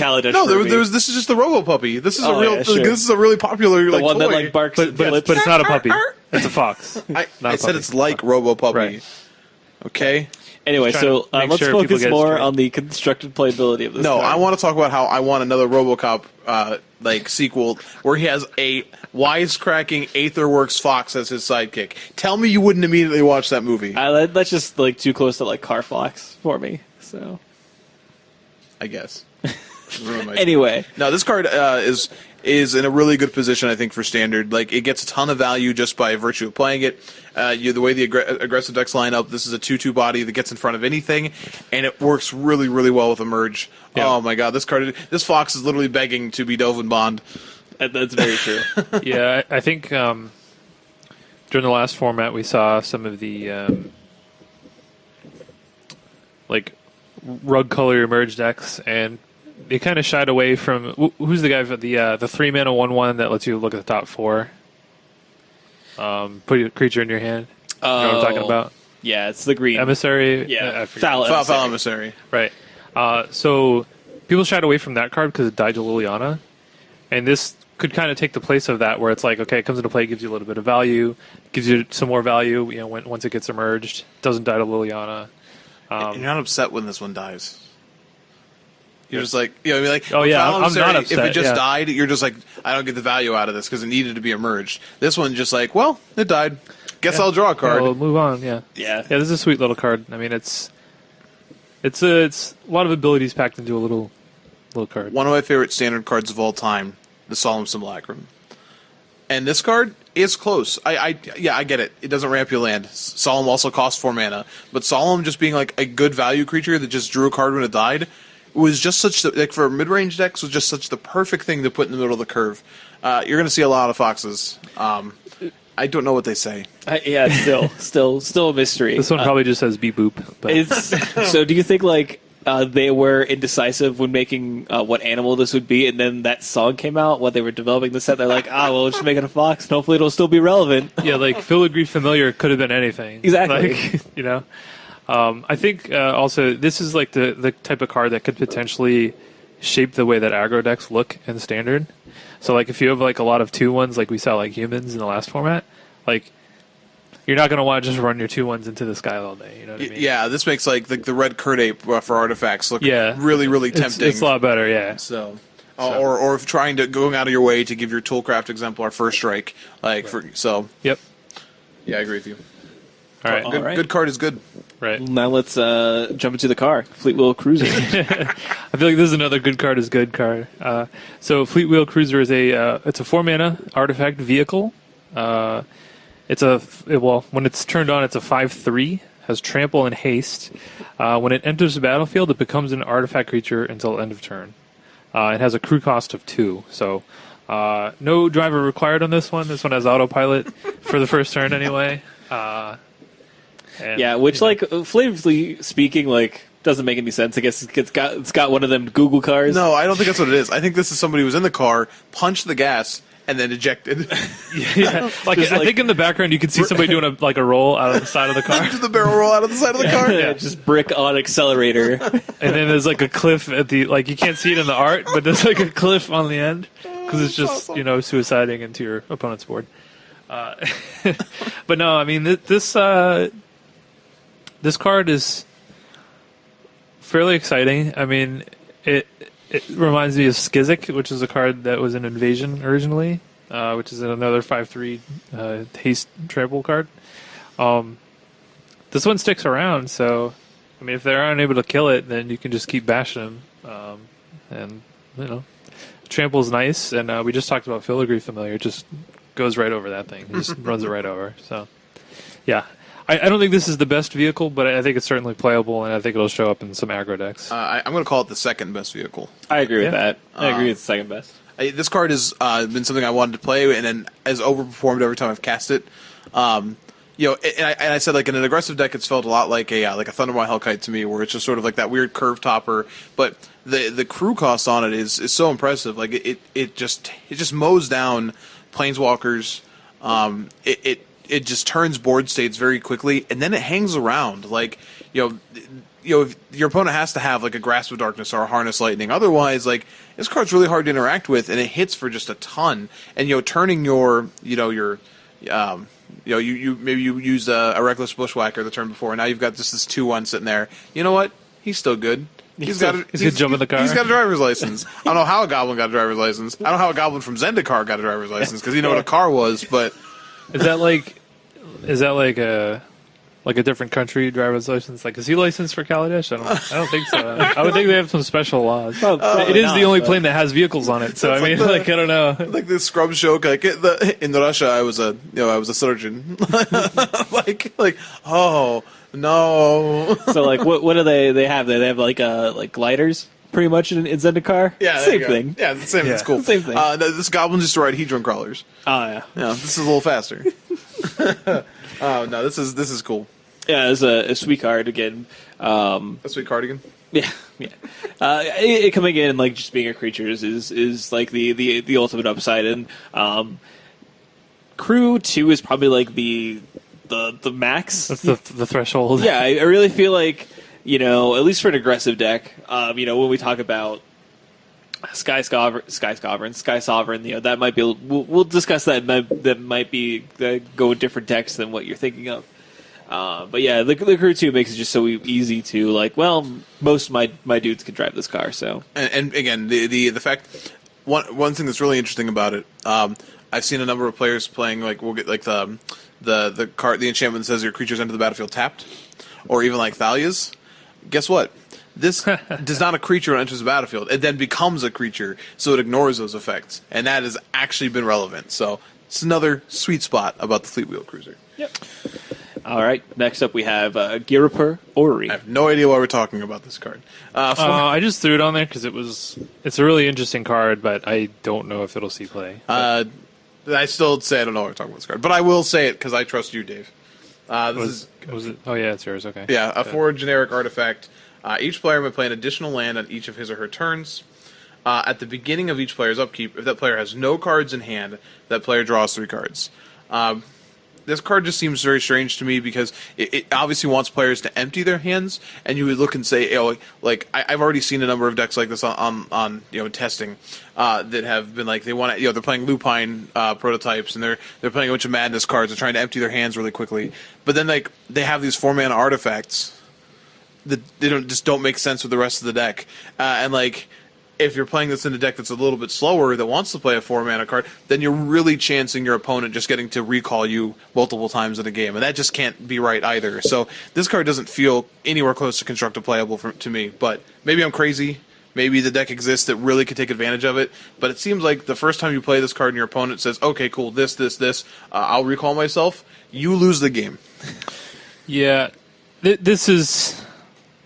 Kaladesh No, Furby. this is just the Robo Puppy. This is Oh, a real. yeah, sure. This is a really popular the like one toy. that like barks and But flips. it's not a puppy. It's a fox. I Not a said puppy. it's like Robo Puppy. Right. Okay. Anyway, Just so trying to make let's sure people focus get it more straight. on the constructed playability of this No, card. I want to talk about how I want another RoboCop like sequel where he has a wisecracking Aether Works Fox as his sidekick. Tell me you wouldn't immediately watch that movie. That's just like too close to like Carfox for me. So I guess. Ruin my- anyway, No, this card is in a really good position, I think, for standard. Like, it gets a ton of value just by virtue of playing it. The way the aggressive decks line up, this is a 2/2 body that gets in front of anything, and it works really, really well with Emerge. Yeah. Oh my god, this Fox is literally begging to be Dovin Bond. that's very true. Yeah, I think during the last format we saw some of the like rug color emerge decks, and they kind of shied away from who's the guy for the 3-mana 1/1 that lets you look at the top 4. Put a creature in your hand. You know what I'm talking about? Yeah, it's the green. Emissary. Yeah, I forget. Foul Foul Emissary. Emissary. Right. So people shied away from that card because it died to Liliana, and this could kind of take the place of that, where it's like, okay, it comes into play, gives you a little bit of value, gives you some more value. You know, once it gets emerged, doesn't die to Liliana. And you're not upset when this one dies. You're just like, you know, like, Oh, yeah, Foul I'm not Emissary, upset, if it just yeah. died, you're just like, I don't get the value out of this because it needed to be emerged. This one just like, well, it died. Guess I'll draw a card. We'll move on. Yeah. Yeah. Yeah, this is a sweet little card. I mean, it's a lot of abilities packed into a little card. One of my favorite standard cards of all time, the Solemn Simulacrum. And this card is close. I get it. It doesn't ramp your land. Solemn also costs 4 mana, but Solemn just being like a good value creature that just drew a card when it died was just like for mid-range decks was just such the perfect thing to put in the middle of the curve. You're going to see a lot of Foxes. I don't know what they say. Yeah, still a mystery. This one probably just says beep boop. But It's so. Do you think like they were indecisive when making what animal this would be, and then that song came out while they were developing the set? They're like, well, we'll just make it a fox, and hopefully it'll still be relevant. yeah, like Filigree Familiar could have been anything. Exactly. Like, you know. I think also this is like the type of card that could potentially shape the way that aggro decks look in standard. So like if you have like a lot of 2/1s like we saw like humans in the last format, like you're not going to want to just run your 2/1s into the sky all day. You know what I mean? Yeah, this makes like the red Curd Ape for artifacts look Yeah. really, really tempting. It's a lot better, yeah. So, or if trying to going out of your way to give your Toolcraft exemplar first strike, like Yep. yeah, I agree with you. All right. All right. Good card is good. Right. Now let's jump into the car, Fleet Wheel Cruiser. I feel like this is another good card is good card. So Fleet Wheel Cruiser is it's a 4-mana artifact vehicle. When it's turned on, it's a 5/3, has trample and haste. When it enters the battlefield, it becomes an artifact creature until end of turn. It has a crew cost of 2, so no driver required on this one. This one has autopilot for the first turn anyway. And, Yeah, which you know, like flavorfully speaking, like doesn't make any sense. I guess it's got one of them Google cars. No, I don't think that's what it is. I think this is somebody who was in the car, punched the gas, and then ejected. yeah, like I think in the background you can see somebody doing a roll out of the side of the car. Did the barrel roll out of the side of the car? Yeah, just brick on accelerator. And then there's like a cliff at the you can't see it in the art, but there's like a cliff on the end because it's just awesome. suiciding into your opponent's board. But no, I mean this card is fairly exciting. I mean, it reminds me of Skizik, which is a card that was an Invasion originally, which is another 5/3 haste trample card. This one sticks around, so I mean, if they aren't able to kill it, then you can just keep bashing them, and you know, trample's nice. And we just talked about Filigree Familiar; it just goes right over that thing, it just runs it right over. So, yeah. I don't think this is the best vehicle, but I think it's certainly playable, and I think it'll show up in some aggro decks. I'm going to call it the second best vehicle. I agree with that. I agree it's the second best. This card has been something I wanted to play, and then has overperformed every time I've cast it. And I said, like, in an aggressive deck, it's felt a lot like a Thundermaw Hellkite to me, where it's just sort of like that weird curve topper. But the crew cost on it is so impressive. Like it just mows down planeswalkers. It just turns board states very quickly, and then it hangs around. Like, if your opponent has to have like a Grasp of Darkness or a Harness Lightning. Otherwise, like, this card's really hard to interact with, and it hits for just a ton. And turning you maybe you used a Reckless Bushwhacker the turn before, and now you've got just this 2/1 sitting there. You know what? He's still good. He's got to jump in the car. He's got a driver's license. I don't know how a Goblin got a driver's license. I don't know how a Goblin from Zendikar got a driver's license, because you know what a car was, but. Is that like a different country driver's license? Like, is he licensed for Kaladesh? I don't think so. I would think they have some special laws. It is the only plane that has vehicles on it, so I mean, I don't know. Like the scrub joke, like in Russia, I was a surgeon. like oh no. So like, what do they have? They have like gliders. Pretty much in Zendikar? Yeah, same thing. Yeah, the same. Yeah. It's cool. Same thing. This Goblin just to ride Hedron Crawlers. Oh yeah. Yeah, this is a little faster. Oh no, this is cool. Yeah, it's a sweet card again. A sweet cardigan. Yeah, yeah. It coming in and like just being a creature is like the ultimate upside, and Crew 2 is probably like the max. That's the threshold. Yeah, I really feel like, at least for an aggressive deck, when we talk about Sky Sovereign, that might be. We'll discuss that. That might be go with different decks than what you're thinking of. But yeah, the Crew 2 makes it just so easy to most of my dudes can drive this car. So and again, the fact one thing that's really interesting about it, I've seen a number of players playing we'll get the card, the enchantment that says your creatures enter the battlefield tapped, or even like Thalia's. Guess what? This does not a creature when it enters the battlefield. It then becomes a creature, so it ignores those effects, and that has actually been relevant. So it's another sweet spot about the Fleet Wheel Cruiser. Yep. All right. Next up, we have Girapur Ori. I have no idea why we're talking about this card. I just threw it on there because it's a really interesting card, but I don't know if it'll see play. I still say I don't know why we're talking about this card, but I will say it because I trust you, Dave. Was it? Oh yeah, it's yours. Okay. Yeah, for a generic artifact. Each player may play an additional land on each of his or her turns. At the beginning of each player's upkeep, if that player has no cards in hand, that player draws 3 cards. This card just seems very strange to me because it obviously wants players to empty their hands, and you would look and say, I've already seen a number of decks like this on testing that have been like they want to, they're playing Lupine prototypes, and they're playing a bunch of Madness cards. They're trying to empty their hands really quickly, but then they have these 4-mana artifacts that they don't make sense with the rest of the deck, if you're playing this in a deck that's a little bit slower that wants to play a 4-mana card, then you're really chancing your opponent just getting to recall you multiple times in a game, and that just can't be right either. So this card doesn't feel anywhere close to constructive playable to me, but maybe I'm crazy. Maybe the deck exists that really could take advantage of it, but it seems like the first time you play this card and your opponent says, okay, cool, this, I'll recall myself, you lose the game. Yeah, this is,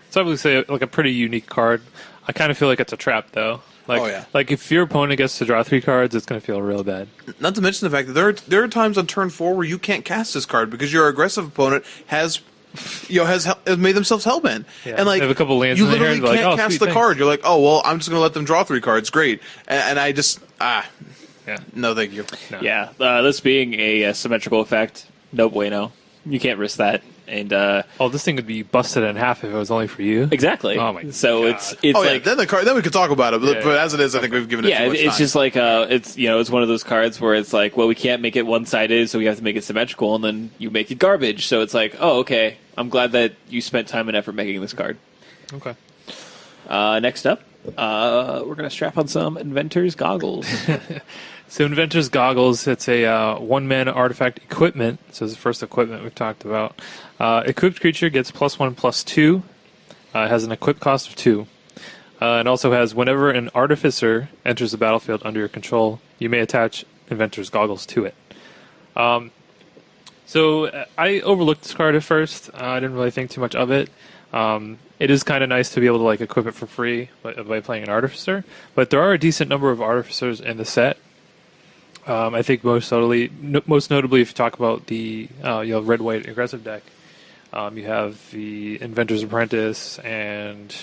it's obviously like a pretty unique card. I kind of feel like it's a trap, though. Like if your opponent gets to draw 3 cards, it's going to feel real bad. Not to mention the fact that there are times on turn 4 where you can't cast this card because your aggressive opponent has made themselves hellbent. Yeah. And they have a couple lands you in literally there, can't cast the card. You're like, oh well, I'm just going to let them draw 3 cards. Great. And I just yeah, no, thank you. No. Yeah, this being a symmetrical effect, no bueno. You can't risk that. And Oh, this thing would be busted in half if it was only for you. exactly. Oh my so God. it's Oh yeah, like then we could talk about it. But, Yeah. but as it is, I think we've given it too much it's time. just like it's it's one of those cards where it's like, well, we can't make it one-sided, so we have to make it symmetrical, and then you make it garbage. So it's like, oh, okay, I'm glad that you spent time and effort making this card. Okay. Next up, we're gonna strap on some Inventors goggles. So Inventors Goggles, it's a one-mana artifact equipment. So it's the first equipment we've talked about. Equipped creature gets +1/+2. It has an equip cost of 2. It also has, whenever an Artificer enters the battlefield under your control, you may attach Inventors Goggles to it. So I overlooked this card at first. I didn't really think too much of it. It is kind of nice to be able to like equip it for free by playing an Artificer. But there are a decent number of Artificers in the set. I think most notably, if you talk about the red-white aggressive deck, you have the Inventor's Apprentice and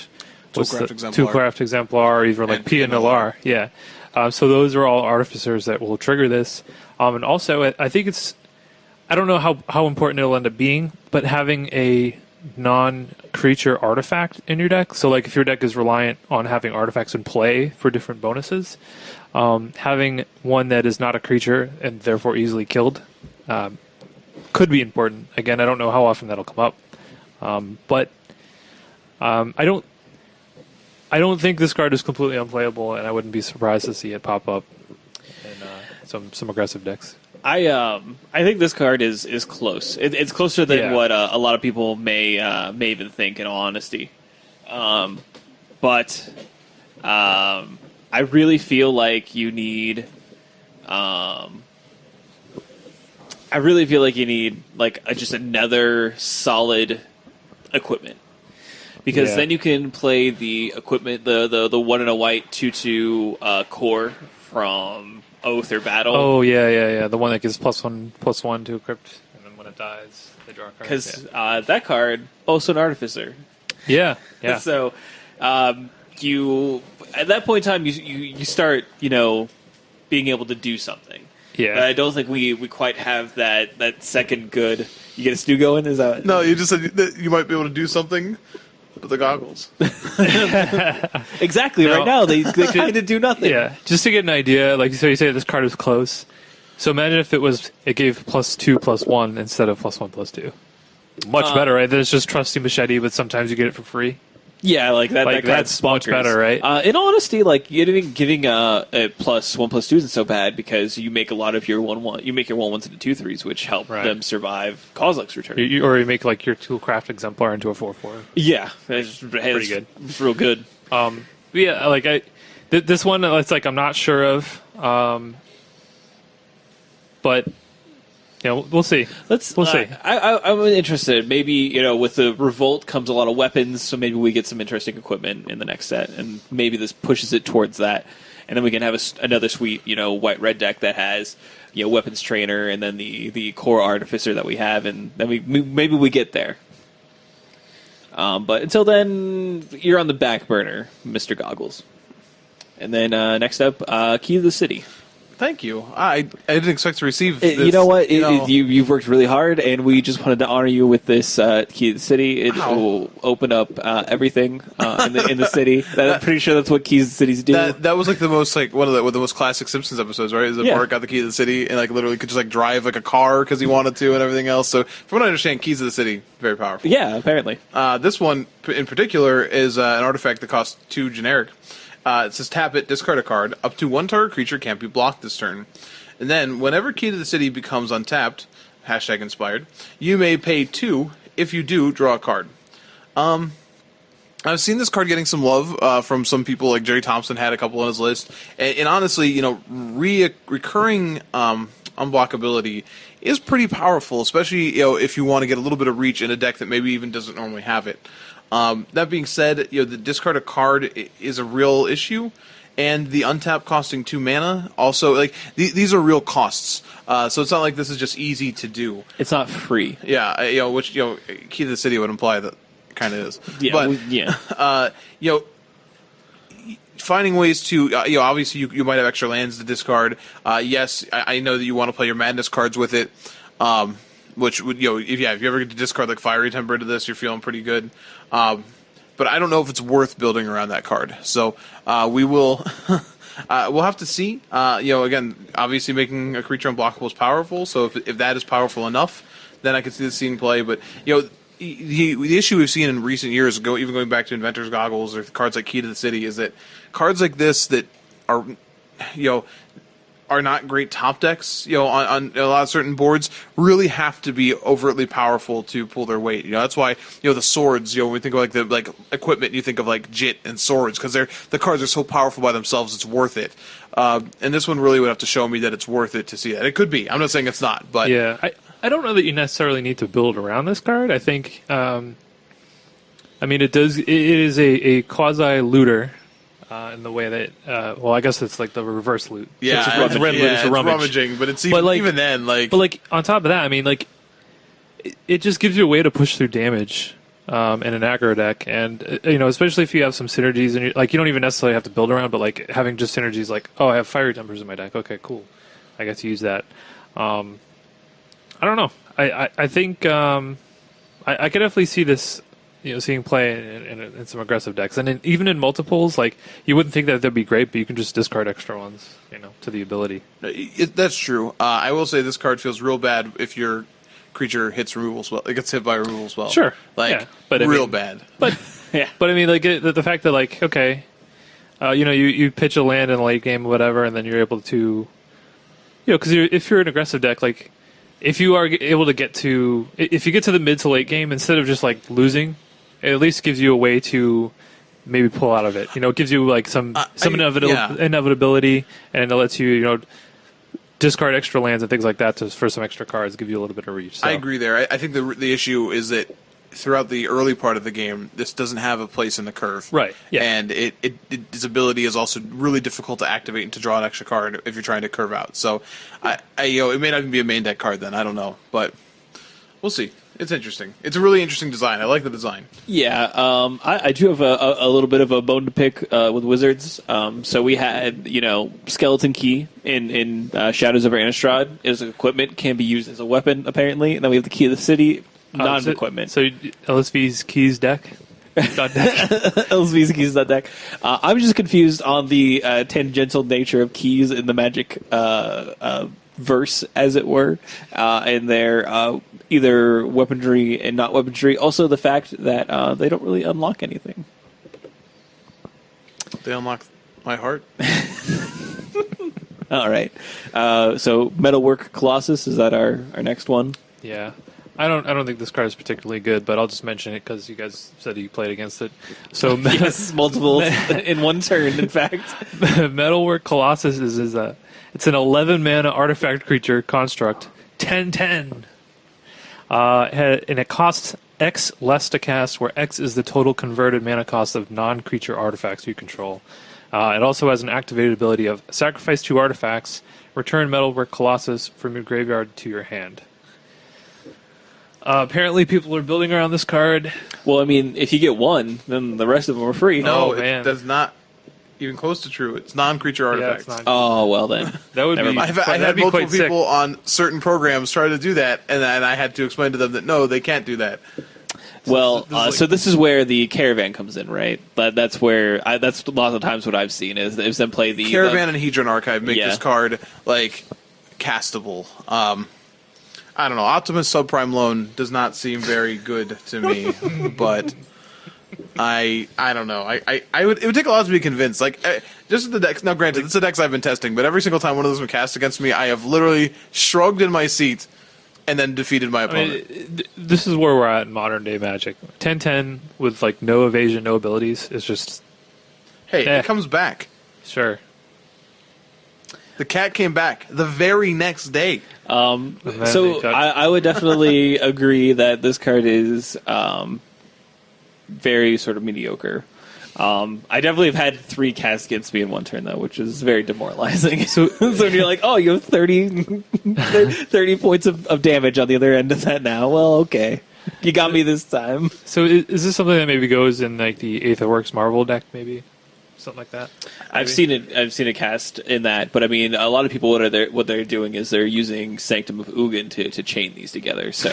Toolcraft Exemplar, or even like Pia Nalar. Yeah. So those are all Artificers that will trigger this. And also, I think I don't know how important it'll end up being, but having a non-creature artifact in your deck. So like if your deck is reliant on having artifacts in play for different bonuses, having one that is not a creature and therefore easily killed could be important. Again, I don't know how often that'll come up, but I don't think this card is completely unplayable, and I wouldn't be surprised to see it pop up in some aggressive decks. I think this card is close. It's closer than what a lot of people may even think, in all honesty. But I really feel like you need. Just another solid equipment, because then you can play the equipment, the 1 and a white 2/2 core from Oath or Battle. Oh yeah. The one that gives +1/+1 to equipped, and then when it dies, they draw a card. Because that card also an Artificer. Yeah. So you at that point in time you start being able to do something. Yeah. But I don't think we quite have that second good. You get a stew going? Is that No, you just said that you might be able to do something with the goggles. exactly? Right now they kind of do nothing. Yeah, just to get an idea, like you say this card is close. So imagine if it gave +2/+1 instead of +1/+2. Much better, right? There's just trusty machete, but sometimes you get it for free. Yeah, like that. Like, that's much better, right? In all honesty, like giving a +1/+2 isn't so bad, because you make a lot of your 1/1. You make your 1/1s into 2/3s, which help them survive Kozilek's return. Or you make like your Toolcraft Exemplar into a 4/4. Yeah, it's pretty good. It's real good. Yeah, like this one, it's like I'm not sure of, but. We'll see. We'll see. I'm interested. Maybe with the Revolt comes a lot of weapons, so maybe we get some interesting equipment in the next set, and maybe this pushes it towards that, and then we can have another sweet white red deck that has weapons trainer, and then the core Artificer that we have, and then maybe we get there. But until then, you're on the back burner, Mr. Goggles. And then next up, Key to the City. Thank you. I didn't expect to receive this. You know what? You've worked really hard, and we just wanted to honor you with this Key to the City. It will open up everything in the city. I'm pretty sure that's what Keys to the Cities do. That was like the most one of the most classic Simpsons episodes, right? Is that Bart got the key to the city and literally could just drive a car because he wanted to and everything else. So from what I understand, Keys to the City, very powerful. Yeah, apparently. This one in particular is an artifact that costs 2 generic. It says tap it, discard a card. Up to 1 target creature can't be blocked this turn. And then, whenever Key to the City becomes untapped, #inspired, you may pay 2. If you do, draw a card. I've seen this card getting some love from some people, like Jerry Thompson had a couple on his list. And honestly, recurring unblockability is pretty powerful, especially if you want to get a little bit of reach in a deck that maybe even doesn't normally have it. That being said, the discard a card is a real issue, and the untap costing 2 mana also these are real costs. So it's not like this is just easy to do. It's not free. Yeah, which Key to the City would imply that kind of is. Yeah, but finding ways to obviously you might have extra lands to discard. Yes, I know that you want to play your madness cards with it. which would if you ever get to discard like Fiery Temper into this, you're feeling pretty good. But I don't know if it's worth building around that card. So we will. We'll have to see. Again, obviously making a creature unblockable is powerful. So if that is powerful enough, then I could see this scene play. But the issue we've seen in recent years, even going back to Inventors Goggles or cards like Key to the City, is that cards like this that are are not great top decks, on a lot of certain boards, really have to be overtly powerful to pull their weight. That's why, the swords, when we think of like equipment, you think of like Jit and swords, because the cards are so powerful by themselves, it's worth it. And this one really would have to show me that it's worth it to see that. It could be. I'm not saying it's not, but yeah, I don't know that you necessarily need to build around this card. I think, it is a quasi looter. In the way that, I guess it's like the reverse loot. Yeah, it's rummaging, but it's even then, like... But, like, on top of that, it just gives you a way to push through damage in an aggro deck, and, especially if you have some synergies, and you don't even necessarily have to build around, but, like, having just synergies like, I have Fiery Tempers in my deck, okay, cool. I get to use that. I don't know. I think I could definitely see this... seeing play in some aggressive decks, and even in multiples, like you wouldn't think that that'd be great, but you can just discard extra ones, to the ability. That's true. I will say this card feels real bad if your creature hits removal spell. It gets hit by removal spell. Sure, but real bad. But yeah, but the fact that okay, you pitch a land in the late game or whatever, and then you're able to, because if you're an aggressive deck, like if you are able to if you get to the mid to late game, instead of just like losing, it at least gives you a way to maybe pull out of it. It gives you like some inevitability, and it lets you, discard extra lands and things like that for some extra cards, give you a little bit of reach. So. I agree there. I think the issue is that throughout the early part of the game, this doesn't have a place in the curve. Right. Yeah. And its ability is also really difficult to activate and to draw an extra card if you're trying to curve out. So, it may not even be a main deck card then. I don't know, but we'll see. It's interesting. It's a really interesting design. I like the design. Yeah, I do have a little bit of a bone to pick with Wizards. So we had, Skeleton Key in Shadows over Innistrad as equipment, can be used as a weapon, apparently. And then we have the Key of the City, non-equipment. So LSV's Keys deck? LSV's Keys deck. I'm just confused on the tangential nature of keys in the Magic verse, as it were, and their either weaponry and not weaponry. Also, the fact that they don't really unlock anything. They unlock my heart. All right. So, Metalwork Colossus, is that our next one? Yeah. I don't think this card is particularly good, but I'll just mention it because you guys said you played against it. So yes, multiple in one turn. In fact, Metalwork Colossus is it's an 11 mana artifact creature construct, 10/10. And it costs X less to cast, where X is the total converted mana cost of non-creature artifacts you control. It also has an activated ability of sacrifice 2 artifacts, return Metalwork Colossus from your graveyard to your hand. Apparently, people are building around this card. Well, if you get one, then the rest of them are free. No, it does not even close to true. It's non-creature artifacts. Oh, well then. That would be. I've had multiple people on certain programs try to do that, and I had to explain to them that no, they can't do that. Well, so this is where the Caravan comes in, right? That's where that's a lot of times what I've seen is them play the Caravan and Hedron Archive make this card like castable. I don't know. Optimus Subprime Loan does not seem very good to me, but I don't know. It would take a lot to be convinced. Like just the decks. Now, granted, this is the decks I've been testing, but every single time one of those been cast against me, I have literally shrugged in my seat and then defeated my opponent. This is where we're at in modern day Magic. 10/10 with like no evasion, no abilities. It's just it comes back. Sure. The cat came back the very next day. So I would definitely agree that this card is very sort of mediocre. I definitely have had 3 casts against me in one turn, though, which is very demoralizing. So when you're like, oh, you have 30 points of damage on the other end of that now. Well, okay. You got me this time. So is this something that maybe goes in like the Aether Works Marvel deck, maybe? something like that. I've seen it cast in that, but I mean, a lot of people what they're doing is they're using Sanctum of Ugin to chain these together. So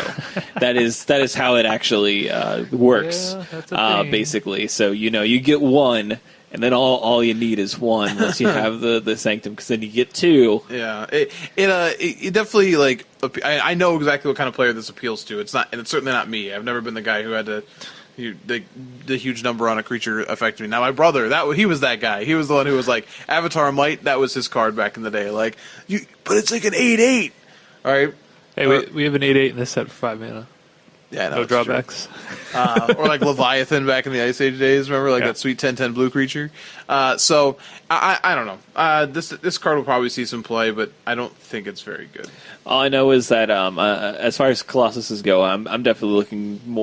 that is how it actually works, Yeah, that's a thing. basically. So you get one, and then all you need is one once you have the Sanctum, because then you get two. Yeah, it definitely like I know exactly what kind of player this appeals to. It's certainly not me. I've never been the guy who had to. The huge number on a creature affect me. Now my brother, he was that guy. He was the one who was like Avatar Might. That was his card back in the day. Like but it's like an 8/8. All right. Hey, we have an 8/8 in this set for 5 mana. Yeah, No drawbacks. Or like Leviathan back in the Ice Age days. Remember, like that sweet 10/10 blue creature. So I don't know. This card will probably see some play, but I don't think it's very good. All I know is that as far as Colossuses go, I'm definitely looking more